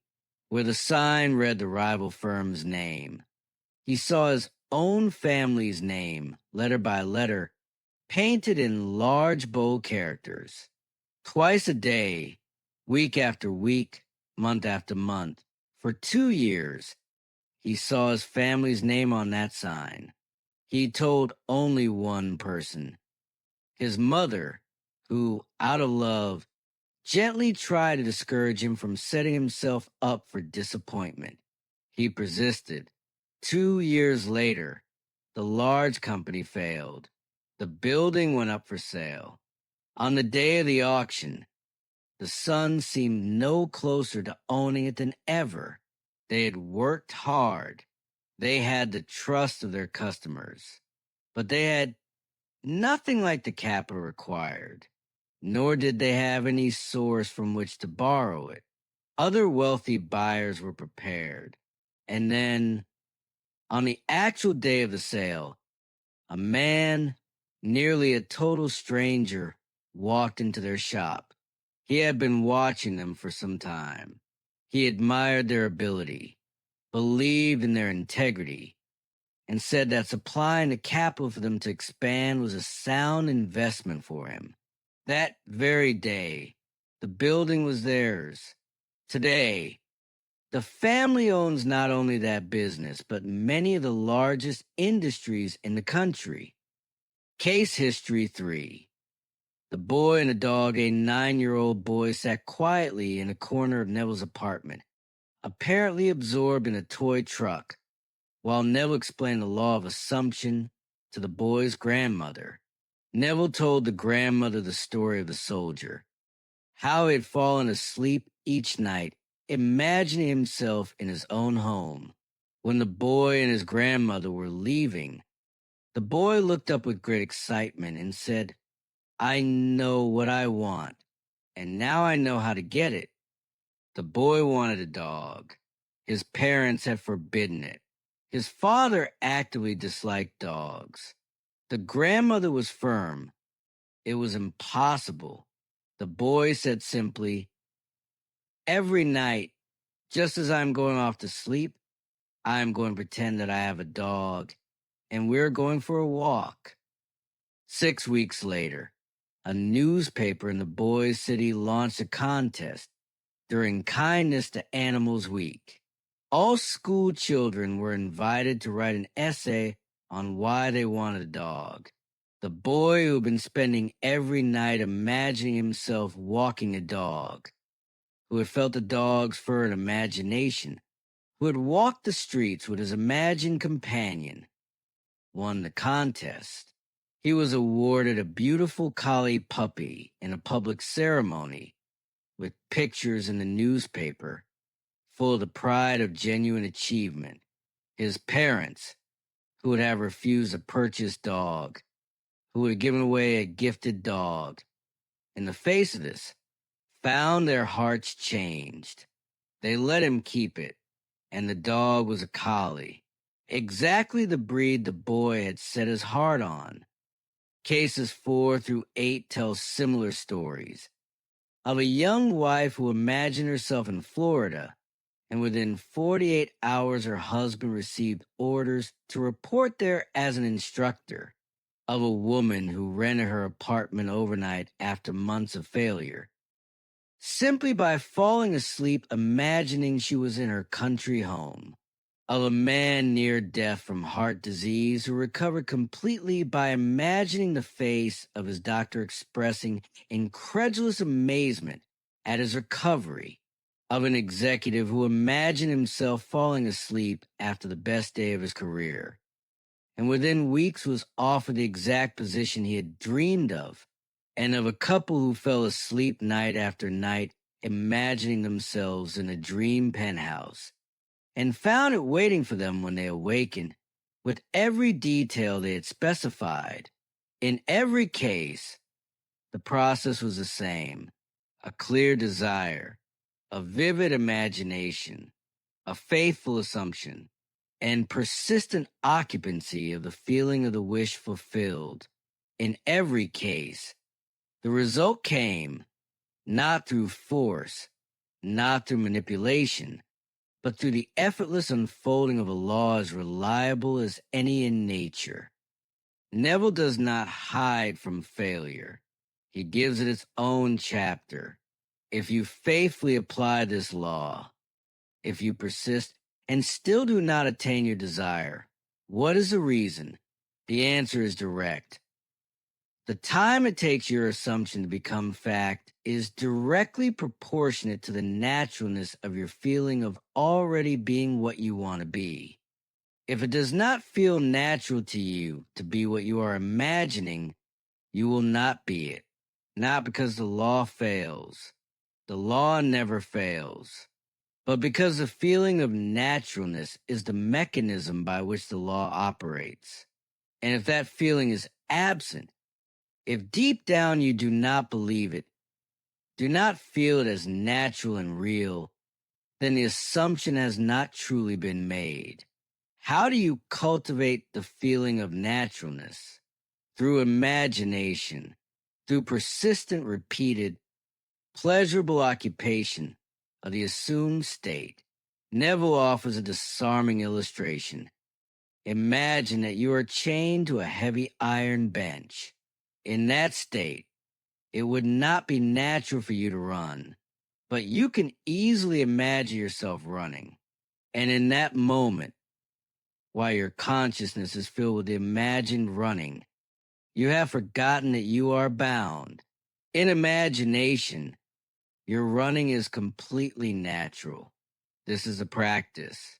where the sign read the rival firm's name. He saw his own family's name, letter by letter, painted in large, bold characters. Twice a day, week after week, month after month, for 2 years, he saw his family's name on that sign. He told only one person, his mother, who, out of love, gently tried to discourage him from setting himself up for disappointment. He persisted. 2 years later, the large company failed. The building went up for sale. On the day of the auction, the son seemed no closer to owning it than ever. They had worked hard. They had the trust of their customers. But they had nothing like the capital required, nor did they have any source from which to borrow it. Other wealthy buyers were prepared. And then, on the actual day of the sale, a man, nearly a total stranger, walked into their shop. He had been watching them for some time. He admired their ability, believed in their integrity, and said that supplying the capital for them to expand was a sound investment for him. That very day, the building was theirs. Today, the family owns not only that business, but many of the largest industries in the country. Case History 3. The boy and the dog, a 9-year-old boy, sat quietly in a corner of Neville's apartment, apparently absorbed in a toy truck, while Neville explained the law of assumption to the boy's grandmother. Neville told the grandmother the story of the soldier, how he had fallen asleep each night, imagining himself in his own home. When the boy and his grandmother were leaving, the boy looked up with great excitement and said, "I know what I want, and now I know how to get it." The boy wanted a dog. His parents had forbidden it. His father actively disliked dogs. The grandmother was firm. It was impossible. The boy said simply, "Every night, just as I'm going off to sleep, I'm going to pretend that I have a dog, and we're going for a walk." 6 weeks later, a newspaper in the boy's city launched a contest during Kindness to Animals Week. All school children were invited to write an essay on why they wanted a dog. The boy who had been spending every night imagining himself walking a dog, who had felt the dog's fur in imagination, who had walked the streets with his imagined companion, won the contest. He was awarded a beautiful collie puppy in a public ceremony with pictures in the newspaper, full of the pride of genuine achievement. His parents, who would have refused a purchased dog, who had given away a gifted dog, in the face of this, found their hearts changed. They let him keep it, and the dog was a collie, exactly the breed the boy had set his heart on. Cases 4 through 8 tell similar stories of a young wife who imagined herself in Florida, and within 48 hours her husband received orders to report there as an instructor, of a woman who rented her apartment overnight after months of failure, simply by falling asleep imagining she was in her country home, of a man near death from heart disease who recovered completely by imagining the face of his doctor expressing incredulous amazement at his recovery, of an executive who imagined himself falling asleep after the best day of his career, and within weeks was offered the exact position he had dreamed of and of a couple who fell asleep night after night imagining themselves in a dream penthouse and found it waiting for them when they awakened with every detail they had specified. In every case, the process was the same: a clear desire, a vivid imagination, a faithful assumption, and persistent occupancy of the feeling of the wish fulfilled. In every case, the result came not through force, not through manipulation, but through the effortless unfolding of a law as reliable as any in nature. Neville does not hide from failure. He gives it its own chapter. If you faithfully apply this law, if you persist and still do not attain your desire, what is the reason? The answer is direct. The time it takes your assumption to become fact is directly proportionate to the naturalness of your feeling of already being what you want to be. If it does not feel natural to you to be what you are imagining, you will not be it. Not because the law fails. The law never fails. But because the feeling of naturalness is the mechanism by which the law operates. And if that feeling is absent, if deep down you do not believe it, do not feel it as natural and real, then the assumption has not truly been made. How do you cultivate the feeling of naturalness? Through imagination, through persistent, repeated, pleasurable occupation of the assumed state. Neville offers a disarming illustration. Imagine that you are chained to a heavy iron bench. In that state, it would not be natural for you to run, but you can easily imagine yourself running. And in that moment, while your consciousness is filled with the imagined running, you have forgotten that you are bound. In imagination, your running is completely natural. This is a practice.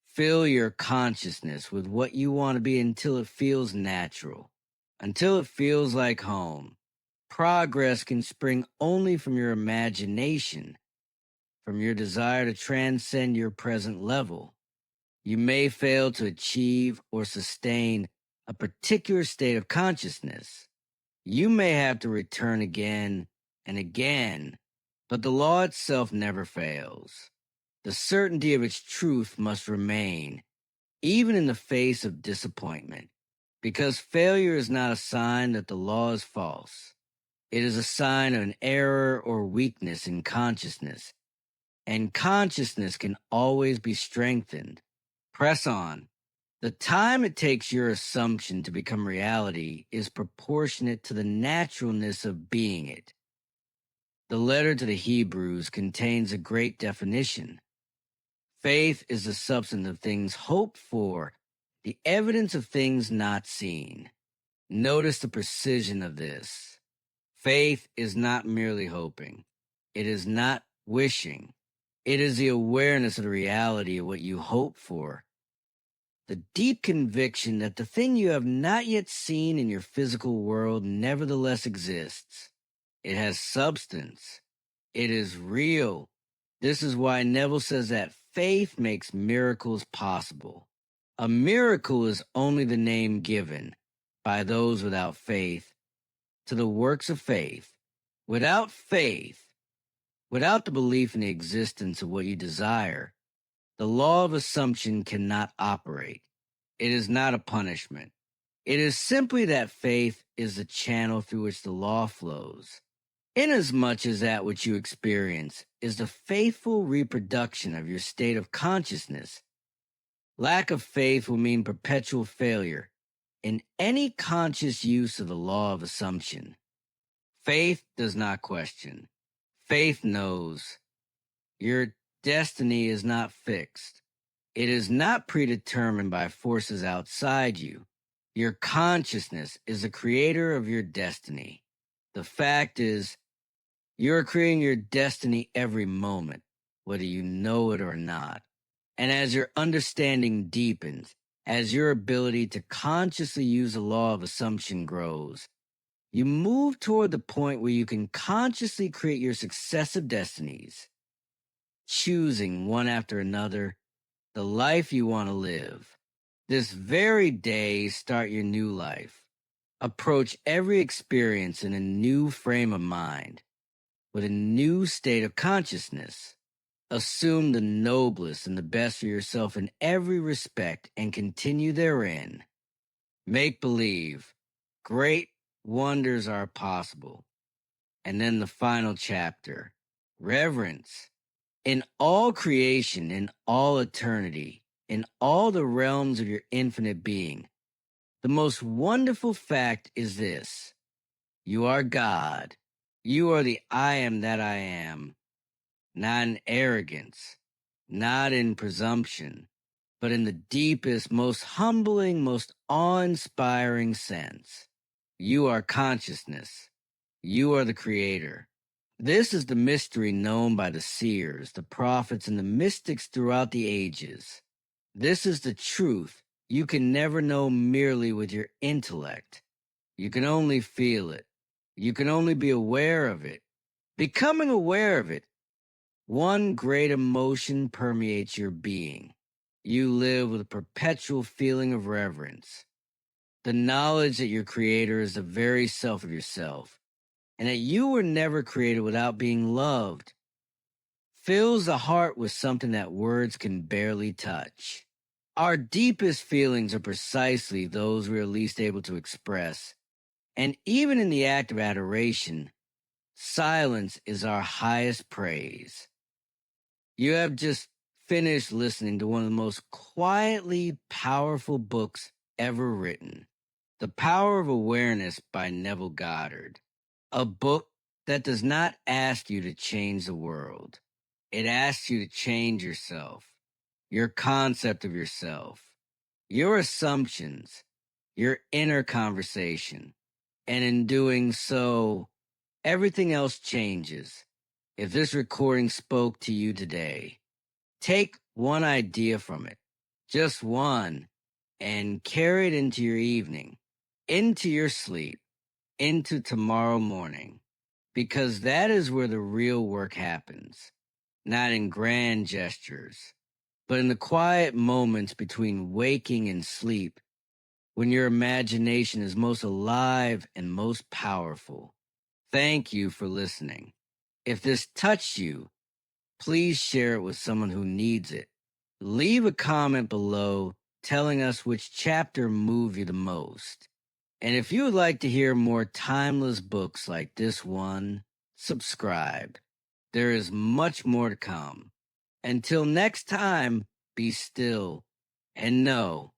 Fill your consciousness with what you want to be until it feels natural, until it feels like home. Progress can spring only from your imagination, from your desire to transcend your present level. You may fail to achieve or sustain a particular state of consciousness. You may have to return again and again, but the law itself never fails. The certainty of its truth must remain, even in the face of disappointment, because failure is not a sign that the law is false. It is a sign of an error or weakness in consciousness, and consciousness can always be strengthened. Press on. The time it takes your assumption to become reality is proportionate to the naturalness of being it. The letter to the Hebrews contains a great definition. Faith is the substance of things hoped for, the evidence of things not seen. Notice the precision of this. Faith is not merely hoping. It is not wishing. It is the awareness of the reality of what you hope for. The deep conviction that the thing you have not yet seen in your physical world nevertheless exists. It has substance. It is real. This is why Neville says that faith makes miracles possible. A miracle is only the name given by those without faith to the works of faith. Without faith, without the belief in the existence of what you desire, the law of assumption cannot operate. It is not a punishment. It is simply that faith is the channel through which the law flows. Inasmuch as that which you experience is the faithful reproduction of your state of consciousness, lack of faith will mean perpetual failure in any conscious use of the law of assumption. Faith does not question. Faith knows. Your destiny is not fixed. It is not predetermined by forces outside you. Your consciousness is the creator of your destiny. The fact is, you're creating your destiny every moment, whether you know it or not. And as your understanding deepens, as your ability to consciously use the law of assumption grows, You move toward the point where you can consciously create your successive destinies, choosing one after another the life you want to live. This very day, start your new life. Approach every experience in a new frame of mind, with a new state of consciousness. Assume the noblest and the best for yourself in every respect and continue therein. Make believe. Great wonders are possible. And then the final chapter, reverence. In all creation, in all eternity, in all the realms of your infinite being, the most wonderful fact is this: you are God. You are the I am that I am, not in arrogance, not in presumption, but in the deepest, most humbling, most awe-inspiring sense. You are consciousness. You are the creator. This is the mystery known by the seers, the prophets, and the mystics throughout the ages. This is the truth you can never know merely with your intellect. You can only feel it. You can only be aware of it. Becoming aware of it, one great emotion permeates your being. You live with a perpetual feeling of reverence. The knowledge that your creator is the very self of yourself, and that you were never created without being loved, fills the heart with something that words can barely touch. Our deepest feelings are precisely those we are least able to express, and even in the act of adoration, silence is our highest praise. You have just finished listening to one of the most quietly powerful books ever written, The Power of Awareness by Neville Goddard. A book that does not ask you to change the world. It asks you to change yourself, your concept of yourself, your assumptions, your inner conversation. And in doing so, everything else changes. If this recording spoke to you today, take one idea from it, just one, and carry it into your evening, into your sleep, into tomorrow morning, because that is where the real work happens, not in grand gestures, but in the quiet moments between waking and sleep, when your imagination is most alive and most powerful. Thank you for listening. If this touched you, please share it with someone who needs it. Leave a comment below telling us which chapter moved you the most. And if you would like to hear more timeless books like this one, subscribe. There is much more to come. Until next time, be still and know